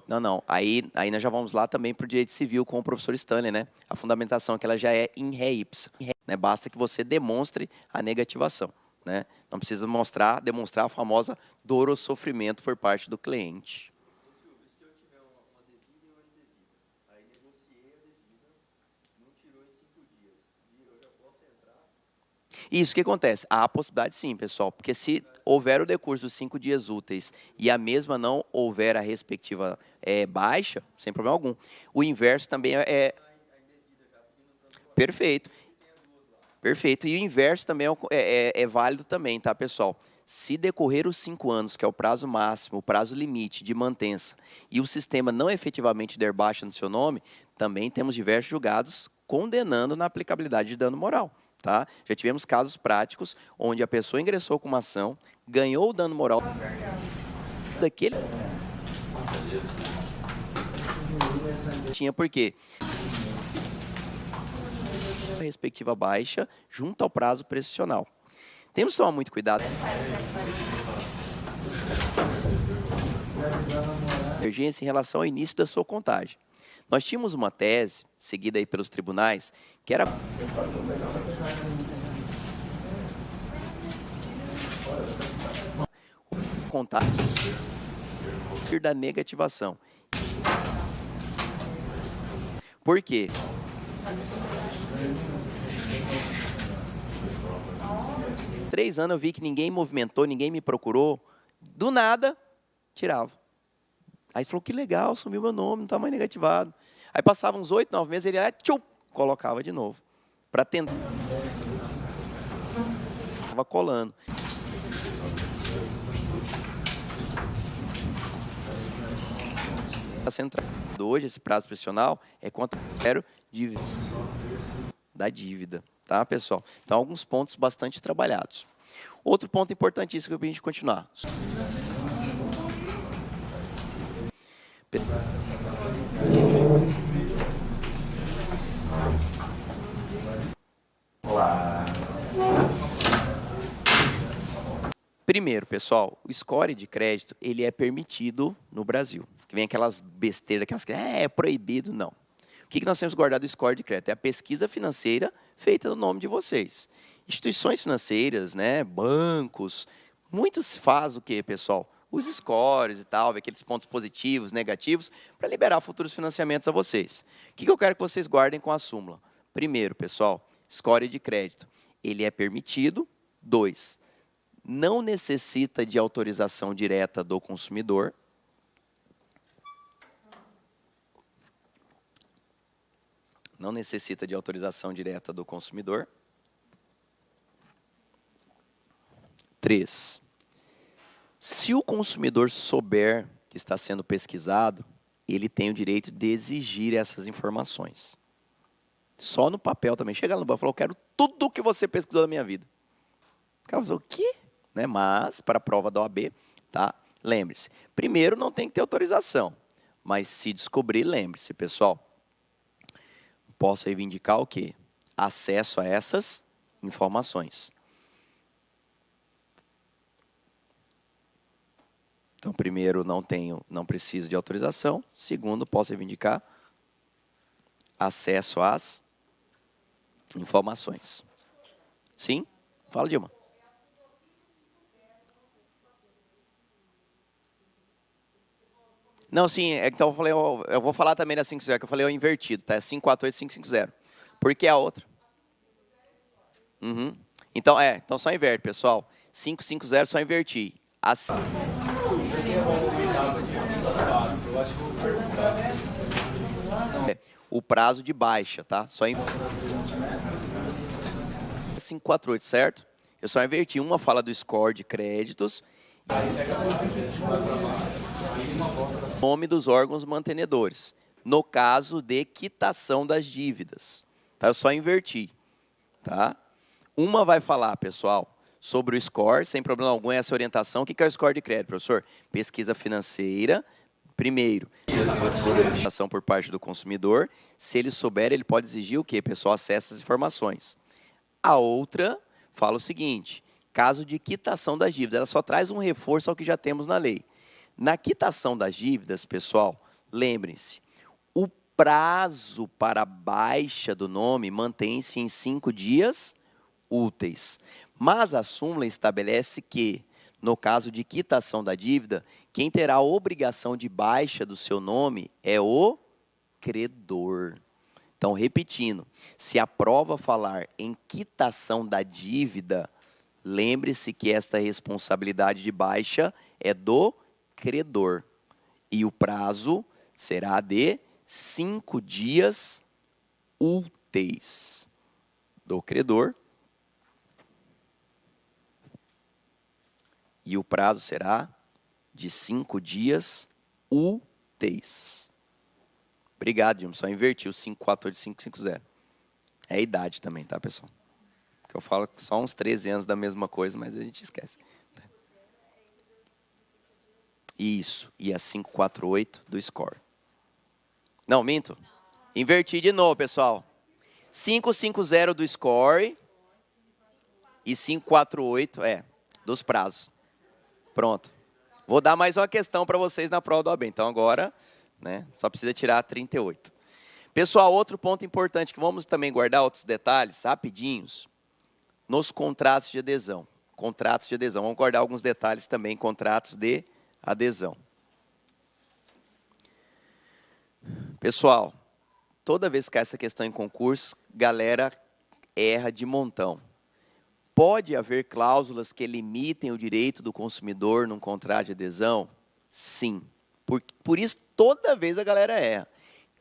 Não. Aí nós já vamos lá também para o direito civil com o professor Stanley, né? A fundamentação que ela já é in re ipsa, né? Basta que você demonstre a negativação, né? Não precisa demonstrar a famosa dor ou sofrimento por parte do cliente.
Se eu tiver uma devida e uma indevida, aí negociei a devida, não tirou em 5 dias, eu já posso entrar?
Isso, o que acontece? Há a possibilidade sim, pessoal, porque se houver o decurso dos 5 dias úteis e a mesma não houver a respectiva baixa, sem problema algum. O inverso também Perfeito. Perfeito. E o inverso também é válido também, tá, pessoal? Se decorrer os 5 anos, que é o prazo máximo, o prazo limite de mantença, e o sistema não efetivamente der baixa no seu nome, também temos diversos julgados condenando na aplicabilidade de dano moral. Tá? Já tivemos casos práticos onde a pessoa ingressou com uma ação, ganhou o dano moral daquele... Tinha por quê? A respectiva baixa junto ao prazo prescricional. Temos que tomar muito cuidado. Emergência em relação ao início da sua contagem. Nós tínhamos uma tese, seguida aí pelos tribunais, que era contagem da negativação. Por quê? Há 3 anos eu vi que ninguém movimentou, ninguém me procurou. Do nada, tirava. Aí falou, que legal, sumiu meu nome, não está mais negativado. Aí passava uns 8, 9 meses, ele ia, colocava de novo. Para tentar. Estava colando. Está sendo trabalhado hoje, esse prazo prescricional, é contra o critério da dívida. Tá, pessoal? Então, alguns pontos bastante trabalhados. Outro ponto importantíssimo para a gente continuar. Olá. Primeiro, pessoal, o score de crédito, ele é permitido no Brasil. Que vem aquelas besteiras, aquelas que é proibido, não. O que nós temos guardado do score de crédito? É a pesquisa financeira feita no nome de vocês. Instituições financeiras, né, bancos, muitos fazem o quê, pessoal? Os scores e tal, aqueles pontos positivos, negativos, para liberar futuros financiamentos a vocês. O que eu quero que vocês guardem com a súmula? Primeiro, pessoal, score de crédito. Ele é permitido. 2, não necessita de autorização direta do consumidor. Não necessita de autorização direta do consumidor. 3, se o consumidor souber que está sendo pesquisado, ele tem o direito de exigir essas informações. Só no papel também. Chega lá no banco e fala, eu quero tudo o que você pesquisou da minha vida. O cara fala, o quê? Né? Mas, para a prova da OAB, tá? Lembre-se, primeiro não tem que ter autorização, mas se descobrir, lembre-se, pessoal, posso reivindicar o quê? Acesso a essas informações. Então, primeiro, não preciso de autorização. Segundo, posso reivindicar acesso às informações. Sim? Fala, Dilma. Não, sim, então eu vou falar também da 550, que eu falei o invertido, tá? É 548, 550. Por que a outra? Uhum. Então, então só inverte, pessoal. 550 só invertir. Assim. O prazo de baixa, tá? Só 548, certo? Eu só inverti. Uma fala do score de créditos. Nome dos órgãos mantenedores. No caso de quitação das dívidas. Tá? Eu só inverti. Tá? Uma vai falar, pessoal, sobre o score, sem problema algum, essa orientação. O que é o score de crédito, professor? Pesquisa financeira. Primeiro, ação por parte do consumidor. Se ele souber, ele pode exigir o quê? Pessoal, acesse as informações. A outra fala o seguinte, caso de quitação das dívidas, ela só traz um reforço ao que já temos na lei. Na quitação das dívidas, pessoal, lembrem-se, o prazo para baixa do nome mantém-se em 5 dias úteis. Mas a súmula estabelece que, no caso de quitação da dívida, quem terá a obrigação de baixa do seu nome é o credor. Então, repetindo, se a prova falar em quitação da dívida, lembre-se que esta responsabilidade de baixa é do credor. E o prazo será de 5 dias úteis do credor. E o prazo será de 5 dias úteis. Obrigado, Dilma. Só inverti o 548 e 550. É a idade também, tá, pessoal? Porque eu falo que só uns 13 anos da mesma coisa, mas a gente esquece. Isso. E a 548 do score. Não, minto. Inverti de novo, pessoal. 550 do score e 548, dos prazos. Pronto. Vou dar mais uma questão para vocês na prova do OAB. Então, agora, né, só precisa tirar 38. Pessoal, outro ponto importante que vamos também guardar outros detalhes, rapidinhos, nos contratos de adesão. Contratos de adesão. Vamos guardar alguns detalhes também, contratos de adesão. Pessoal, toda vez que cai essa questão em concurso, galera erra de montão. Pode haver cláusulas que limitem o direito do consumidor num contrato de adesão? Sim. Por isso, toda vez a galera erra.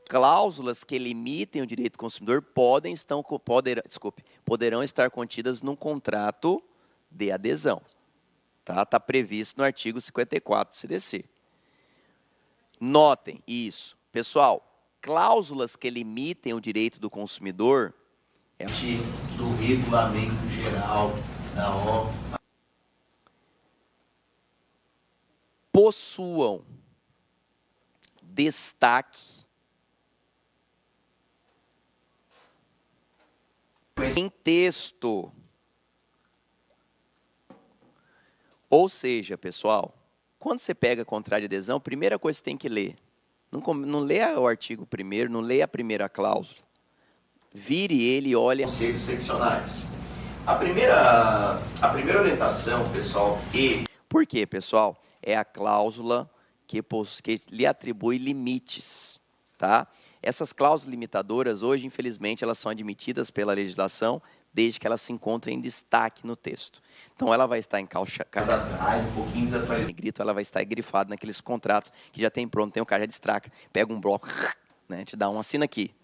Cláusulas que limitem o direito do consumidor poderão estar contidas num contrato de adesão. Tá previsto no artigo 54 do CDC. Notem isso. Pessoal, cláusulas que limitem o direito do consumidor
do regulamento geral da OAB
possuam destaque em texto. Ou seja, pessoal, quando você pega contrato de adesão, a primeira coisa que você tem que ler, não leia o artigo primeiro, não leia a primeira cláusula. Vire ele e olhe
conselhos seccionais. A primeira orientação, pessoal,
Por quê, pessoal? É a cláusula que lhe atribui limites, tá? Essas cláusulas limitadoras, hoje, infelizmente, elas são admitidas pela legislação, desde que elas se encontrem em destaque no texto. Então, ela vai estar em
um pouquinho desatualizada.
Negrito, ela vai estar grifada naqueles contratos que já tem pronto, tem o cara já destraca, pega um bloco, né, te dá um assina aqui.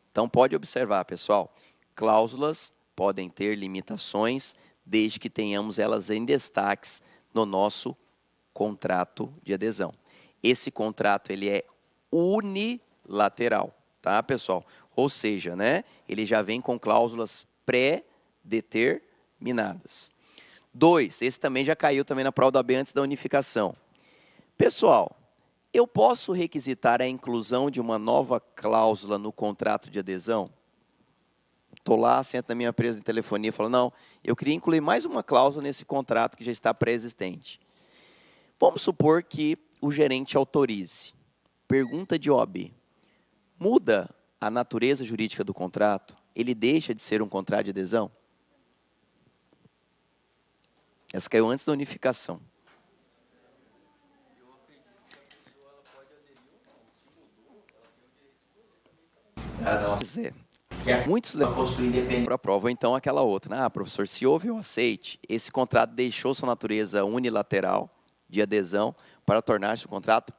Então, pode observar, pessoal, cláusulas podem ter limitações, desde que tenhamos elas em destaques no nosso contrato de adesão. Esse contrato, ele é unilateral, tá, pessoal? Ou seja, né, ele já vem com cláusulas pré-determinadas. 2, esse também já caiu também na prova da OAB antes da unificação. Pessoal, eu posso requisitar a inclusão de uma nova cláusula no contrato de adesão? Estou lá, sento na minha empresa de telefonia e falo, não, eu queria incluir mais uma cláusula nesse contrato que já está pré-existente. Vamos supor que o gerente autorize. Pergunta de OAB. Muda a natureza jurídica do contrato? Ele deixa de ser um contrato de adesão? Essa caiu antes da unificação.
Eu acredito que a pessoa ela pode aderir
Muitos levam para a prova, ou então aquela outra. Ah, professor, se houve um aceite, esse contrato deixou sua natureza unilateral de adesão para tornar-se um contrato.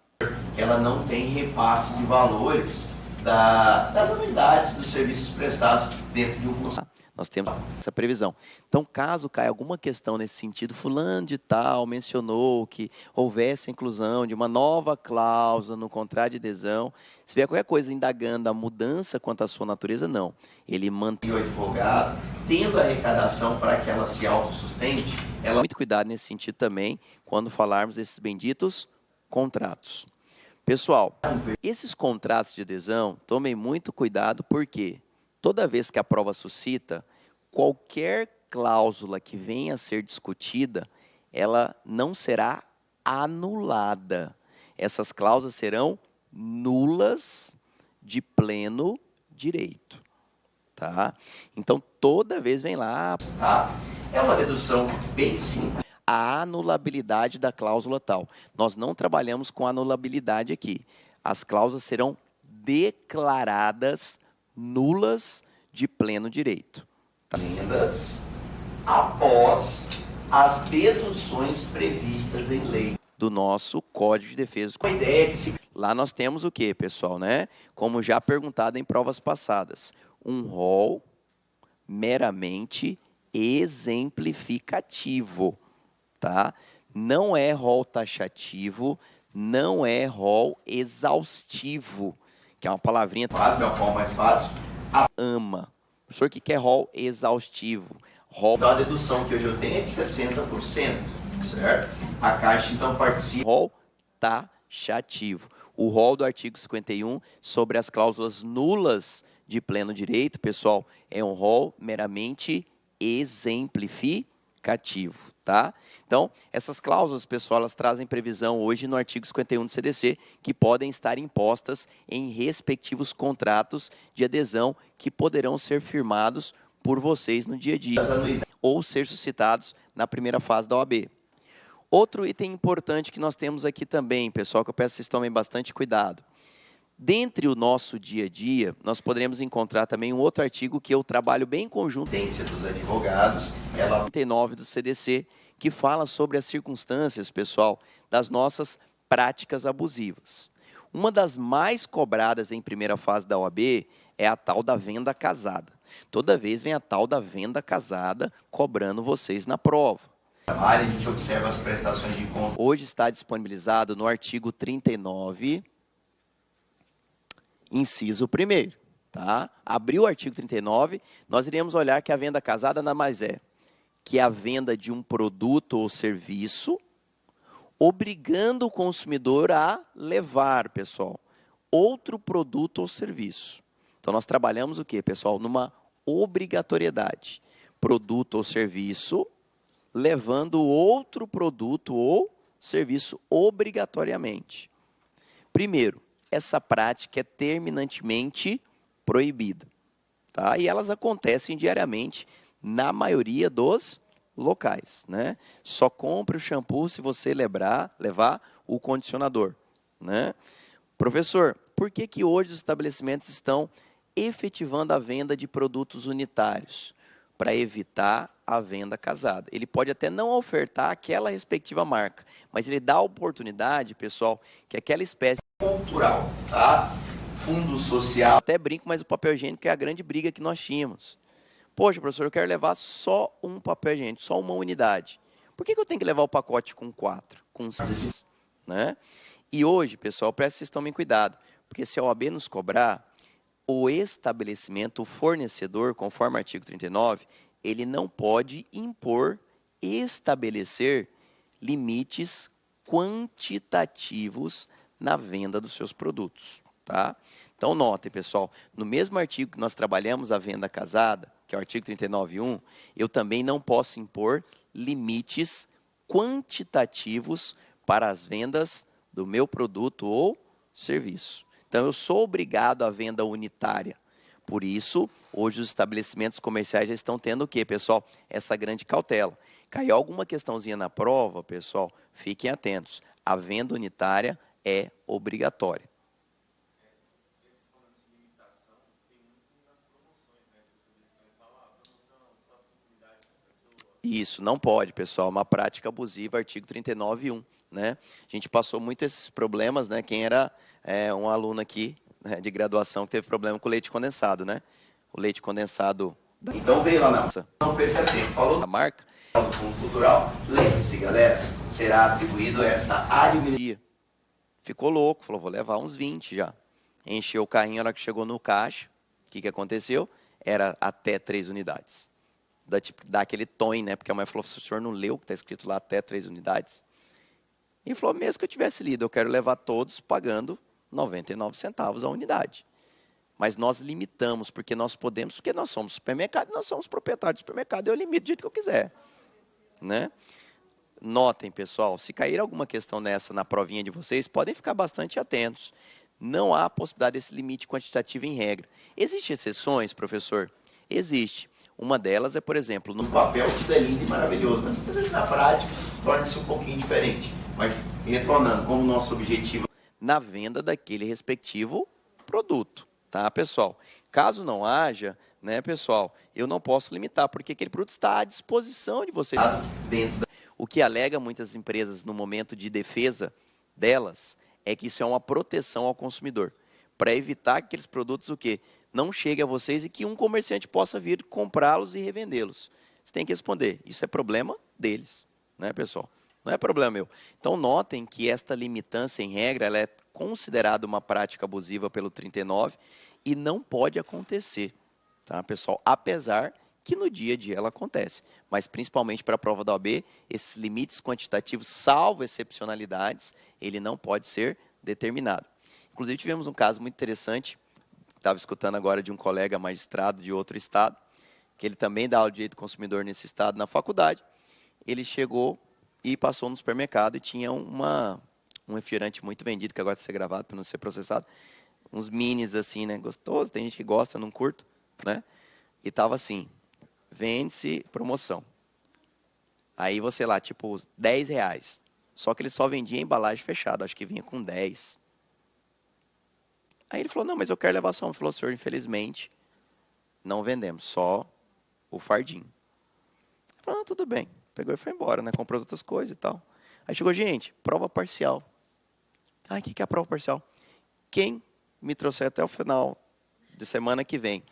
Ela não tem repasse de valores das anuidades dos serviços prestados dentro de um contrato.
Nós temos essa previsão. Então, caso caia alguma questão nesse sentido, fulano de tal mencionou que houvesse a inclusão de uma nova cláusula no contrato de adesão, se vier qualquer coisa indagando a mudança quanto à sua natureza, não. Ele mantém
o advogado, tendo a arrecadação para que ela se autossustente.
Muito cuidado nesse sentido também, quando falarmos desses benditos contratos. Pessoal, esses contratos de adesão, tomem muito cuidado, porque toda vez que a prova suscita, qualquer cláusula que venha a ser discutida, ela não será anulada. Essas cláusulas serão nulas de pleno direito. Tá? Então, toda vez vem lá.
Tá? É uma dedução bem simples.
A anulabilidade da cláusula tal. Nós não trabalhamos com anulabilidade aqui. As cláusulas serão declaradas nulas de pleno direito.
Tá? Vendas após as deduções previstas em lei.
Do nosso Código de Defesa.
A ideia é que se...
Lá nós temos o quê, pessoal, né? Como já perguntado em provas passadas, um rol meramente exemplificativo, tá? Não é rol taxativo, não é rol exaustivo, que é uma palavrinha...
Fácil, é uma forma mais fácil.
Ama. Professor, o que é rol exaustivo?
Então, a dedução que hoje eu tenho é de 60%, certo? A Caixa, então, participa...
Rol taxativo. O rol do artigo 51 sobre as cláusulas nulas de pleno direito, pessoal, é um rol meramente exemplificativo, tá? Então, essas cláusulas, pessoal, elas trazem previsão hoje no artigo 51 do CDC, que podem estar impostas em respectivos contratos de adesão que poderão ser firmados por vocês no dia a dia, ou ser suscitados na primeira fase da OAB. Outro item importante que nós temos aqui também, pessoal, que eu peço que vocês tomem bastante cuidado. Dentre o nosso dia a dia, nós poderemos encontrar também um outro artigo que eu trabalho bem em conjunto.
Dos advogados, ela...
39 do CDC, que fala sobre as circunstâncias, pessoal, das nossas práticas abusivas. Uma das mais cobradas em primeira fase da OAB é a tal da venda casada. Toda vez vem a tal da venda casada cobrando vocês na prova.
A gente observa as prestações de conta.
Hoje está disponibilizado no artigo 39, inciso 1º, tá? Abriu o artigo 39, nós iremos olhar que a venda casada nada mais é que a venda de um produto ou serviço, obrigando o consumidor a levar, pessoal, outro produto ou serviço. Então, nós trabalhamos o quê, pessoal? Numa obrigatoriedade. Produto ou serviço, levando outro produto ou serviço obrigatoriamente. Primeiro, essa prática é terminantemente proibida, tá? E elas acontecem diariamente na maioria dos locais, né? Só compre o shampoo se você levar o condicionador, né? Professor, por que hoje os estabelecimentos estão efetivando a venda de produtos unitários? Para evitar a venda casada. Ele pode até não ofertar aquela respectiva marca, mas ele dá a oportunidade, pessoal, que aquela espécie
cultural, tá? Fundo social.
Até brinco, mas o papel higiênico é a grande briga que nós tínhamos. Poxa, professor, eu quero levar só um papel higiênico, só uma unidade. Por que eu tenho que levar o pacote com 4, com 6? Né? E hoje, pessoal, presta que vocês tomem cuidado, porque se a OAB nos cobrar, o estabelecimento, o fornecedor, conforme o artigo 39, ele não pode impor, estabelecer limites quantitativos na venda dos seus produtos, tá? Então, notem, pessoal, no mesmo artigo que nós trabalhamos a venda casada, que é o artigo 39.1, eu também não posso impor limites quantitativos para as vendas do meu produto ou serviço. Então, eu sou obrigado à venda unitária. Por isso, hoje os estabelecimentos comerciais já estão tendo o quê, pessoal? Essa grande cautela. Caiu alguma questãozinha na prova, pessoal, fiquem atentos. A venda unitária é obrigatória.
Falando de limitação, tem
Isso, não pode, pessoal. Uma prática abusiva, artigo 39.1, né? A gente passou muito esses problemas, né? Quem era um aluno aqui, né, de graduação que teve problema com leite condensado, né? O leite condensado
Então veio lá na... Não perca tempo. Falou
da marca.
do Fundo Cultural. Lembre-se, galera, será atribuído esta administração.
Ficou louco, falou, vou levar uns 20 já. Encheu o carrinho, na hora que chegou no caixa, o que aconteceu? Era até 3 unidades. Dá aquele tom, né? Porque a mãe falou, se o senhor não leu o que está escrito lá, até 3 unidades. E falou, mesmo que eu tivesse lido, eu quero levar todos pagando 99 centavos a unidade. Mas nós limitamos, porque nós podemos, porque nós somos supermercado, nós somos proprietários do supermercado, eu limito do jeito que eu quiser. Né? Notem, pessoal, se cair alguma questão nessa na provinha de vocês, podem ficar bastante atentos. Não há possibilidade desse limite quantitativo em regra. Existem exceções, professor? Existe. Uma delas é, por exemplo,
No papel tudo é lindo e maravilhoso, né? Às vezes na prática torna-se um pouquinho diferente. Mas, retornando, como nosso objetivo...
na venda daquele respectivo produto, tá, pessoal? Caso não haja, né, pessoal, eu não posso limitar, porque aquele produto está à disposição de vocês.
Dentro da...
O que alega muitas empresas no momento de defesa delas é que isso é uma proteção ao consumidor, para evitar que aqueles produtos o quê? Não cheguem a vocês e que um comerciante possa vir comprá-los e revendê-los. Você tem que responder, isso é problema deles, né, pessoal? Não é problema meu. Então, notem que esta limitância, em regra, ela é considerada uma prática abusiva pelo 39 e não pode acontecer, tá, pessoal? Apesar que no dia a dia ela acontece. Mas, principalmente para a prova da OAB, esses limites quantitativos, salvo excepcionalidades, ele não pode ser determinado. Inclusive, tivemos um caso muito interessante, estava escutando agora de um colega magistrado de outro estado, que ele também dá aula de direito do consumidor nesse estado na faculdade. Ele chegou e passou no supermercado e tinha um refrigerante muito vendido, que agora vai ser gravado para não ser processado, uns minis assim, né, gostoso, tem gente que gosta, não curto, né, e tava assim, vende-se promoção. Aí você lá, tipo, R$10, só que ele só vendia embalagem fechada, acho que vinha com 10. Aí ele falou, não, mas eu quero levar só um. Ele falou, senhor, infelizmente, não vendemos, só o fardinho. Ele falou, não, tudo bem. Pegou e foi embora, né? Comprou outras coisas e tal. Aí chegou, gente, prova parcial. Ah, o que é a prova parcial? Quem me trouxer até o final de semana que vem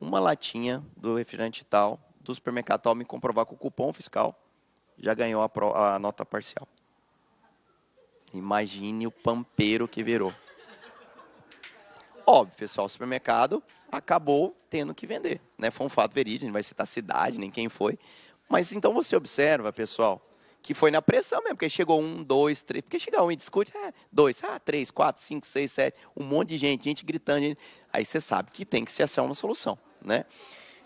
uma latinha do refrigerante tal, do supermercado tal, me comprovar com o cupom fiscal, já ganhou a nota parcial. Imagine o pampeiro que virou. Óbvio, pessoal, o supermercado acabou tendo que vender, né? Foi um fato verídico, não vai citar cidade, nem quem foi. Mas então você observa, pessoal, que foi na pressão mesmo, porque chegou 1, 2, 3, porque chega um e discute, 2, 3, 4, 5, 6, 7, um monte de gente gritando, aí você sabe que tem que se achar uma solução, né?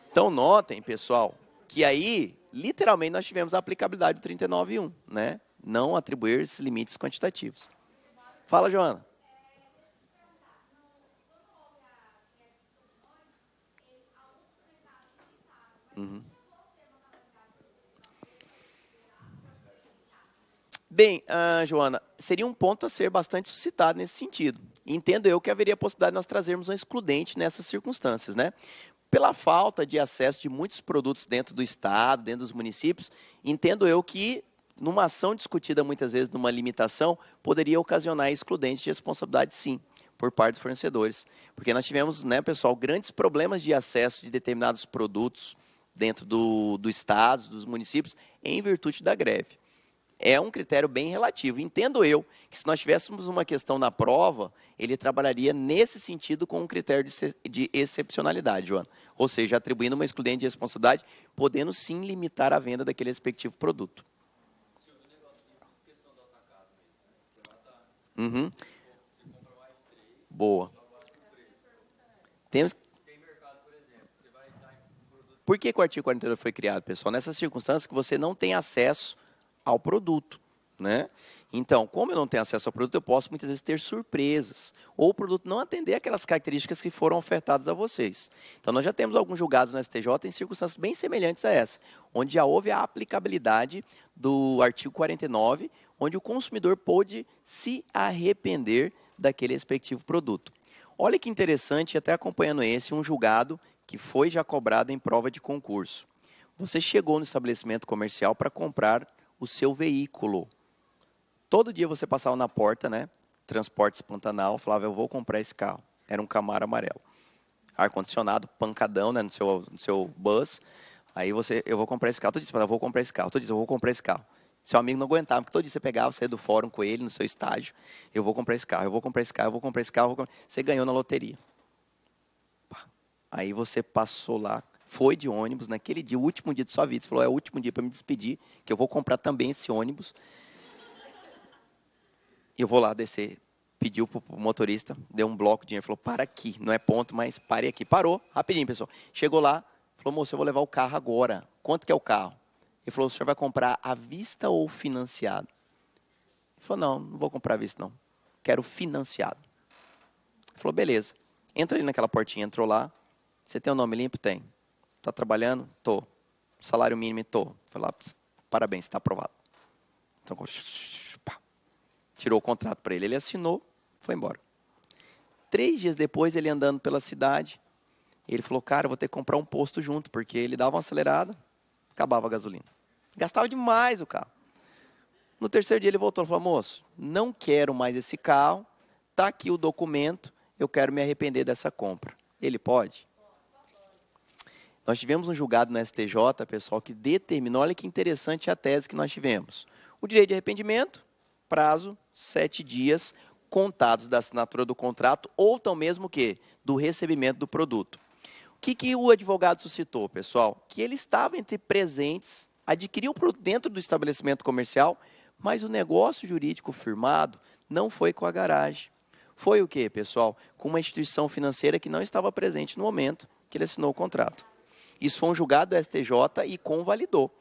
Então notem, pessoal, que aí, literalmente, nós tivemos a aplicabilidade do 39.1, né? Não atribuir esses limites quantitativos. Fala, Joana. Uhum. Bem, Joana, seria um ponto a ser bastante suscitado nesse sentido. Entendo eu que haveria a possibilidade de nós trazermos um excludente nessas circunstâncias, né? Pela falta de acesso de muitos produtos dentro do Estado, dentro dos municípios, entendo eu que, numa ação discutida muitas vezes numa limitação, poderia ocasionar excludentes de responsabilidade, sim, por parte dos fornecedores. Porque nós tivemos, né, pessoal, grandes problemas de acesso de determinados produtos dentro do Estado, dos municípios, em virtude da greve. É um critério bem relativo. Entendo eu que se nós tivéssemos uma questão na prova, ele trabalharia nesse sentido com um critério de excepcionalidade, Joana. Ou seja, atribuindo uma excludente de responsabilidade, podendo sim limitar a venda daquele respectivo produto. Uhum. Boa. Temos... Por que o artigo 42 foi criado, pessoal? Nessas circunstâncias que você não tem acesso ao produto, né? Então, como eu não tenho acesso ao produto, eu posso muitas vezes ter surpresas, ou o produto não atender aquelas características que foram ofertadas a vocês. Então, nós já temos alguns julgados no STJ em circunstâncias bem semelhantes a essa, onde já houve a aplicabilidade do artigo 49, onde o consumidor pôde se arrepender daquele respectivo produto. Olha que interessante, até acompanhando esse, um julgado que foi já cobrado em prova de concurso. Você chegou no estabelecimento comercial para comprar o seu veículo. Todo dia você passava na porta, né? Transportes Pantanal, falava, eu vou comprar esse carro. Era um Camaro amarelo. Ar-condicionado, pancadão, né? No seu bus. Aí eu vou comprar esse carro. Todo dia você falava, eu vou comprar esse carro. Todo dia eu vou comprar esse carro. Seu amigo não aguentava, porque todo dia você pegava, você ia do fórum com ele, no seu estágio. Eu vou comprar esse carro, eu vou comprar esse carro, eu vou comprar esse carro. Você ganhou na loteria. Aí você passou lá, foi de ônibus, naquele dia, o último dia de sua vida. Você falou, é o último dia para me despedir, que eu vou comprar também esse ônibus. E eu vou lá descer. Pediu para o motorista, deu um bloco de dinheiro, falou, para aqui, não é ponto, mas pare aqui. Parou, rapidinho, pessoal. Chegou lá, falou, moço, eu vou levar o carro agora. Quanto que é o carro? Ele falou, o senhor vai comprar à vista ou financiado? Ele falou, não vou comprar à vista, não. Quero financiado. Ele falou, beleza. Entra ali naquela portinha, entrou lá. Você tem o nome limpo? Tem. Está trabalhando? Tô. Salário mínimo? Tô. Falei, parabéns, está aprovado. Então, tirou o contrato para ele. Ele assinou, foi embora. 3 dias depois, ele andando pela cidade, ele falou, cara, eu vou ter que comprar um posto junto, porque ele dava uma acelerada, acabava a gasolina. Gastava demais o carro. No 3º dia, ele voltou e falou, moço, não quero mais esse carro, está aqui o documento, eu quero me arrepender dessa compra. Ele pode? Nós tivemos um julgado no STJ, pessoal, que determinou, olha que interessante a tese que nós tivemos. O direito de arrependimento, prazo, 7 dias, contados da assinatura do contrato, ou tão mesmo que do recebimento do produto. O que o advogado suscitou, pessoal? Que ele estava entre presentes, adquiriu o produto dentro do estabelecimento comercial, mas o negócio jurídico firmado não foi com a garagem. Foi o quê, pessoal? Com uma instituição financeira que não estava presente no momento que ele assinou o contrato. Isso foi um julgado do STJ e convalidou,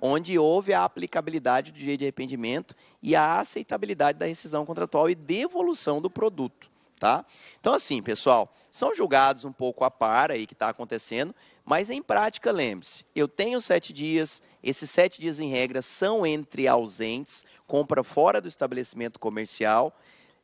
onde houve a aplicabilidade do direito de arrependimento e a aceitabilidade da rescisão contratual e devolução do produto. Tá? Então, assim, pessoal, são julgados um pouco a par aí que está acontecendo, mas em prática, lembre-se, eu tenho 7 dias, esses 7 dias em regra são entre ausentes, compra fora do estabelecimento comercial,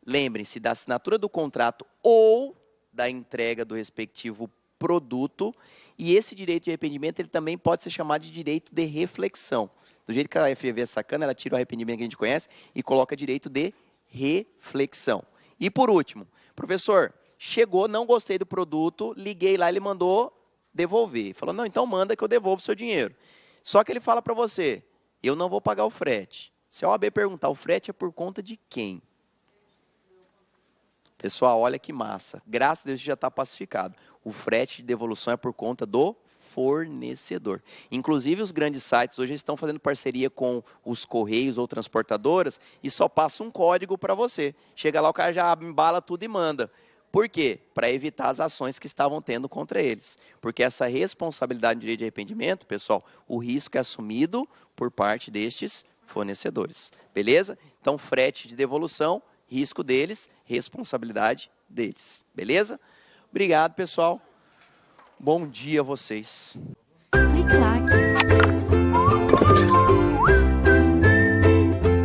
lembrem-se da assinatura do contrato ou da entrega do respectivo produto, e esse direito de arrependimento ele também pode ser chamado de direito de reflexão. Do jeito que a FGV é sacana, ela tira o arrependimento que a gente conhece e coloca direito de reflexão. E por último, professor, chegou, não gostei do produto, liguei lá, ele mandou devolver. Falou, não, então manda que eu devolvo o seu dinheiro. Só que ele fala para você, eu não vou pagar o frete. Se a OAB perguntar, o frete é por conta de quem? Pessoal, olha que massa. Graças a Deus já está pacificado. O frete de devolução é por conta do fornecedor. Inclusive, os grandes sites hoje estão fazendo parceria com os correios ou transportadoras e só passa um código para você. Chega lá, o cara já embala tudo e manda. Por quê? Para evitar as ações que estavam tendo contra eles. Porque essa responsabilidade de direito de arrependimento, pessoal, o risco é assumido por parte destes fornecedores. Beleza? Então, frete de devolução, risco deles, responsabilidade deles. Beleza? Obrigado, pessoal. Bom dia a vocês.
Clique like.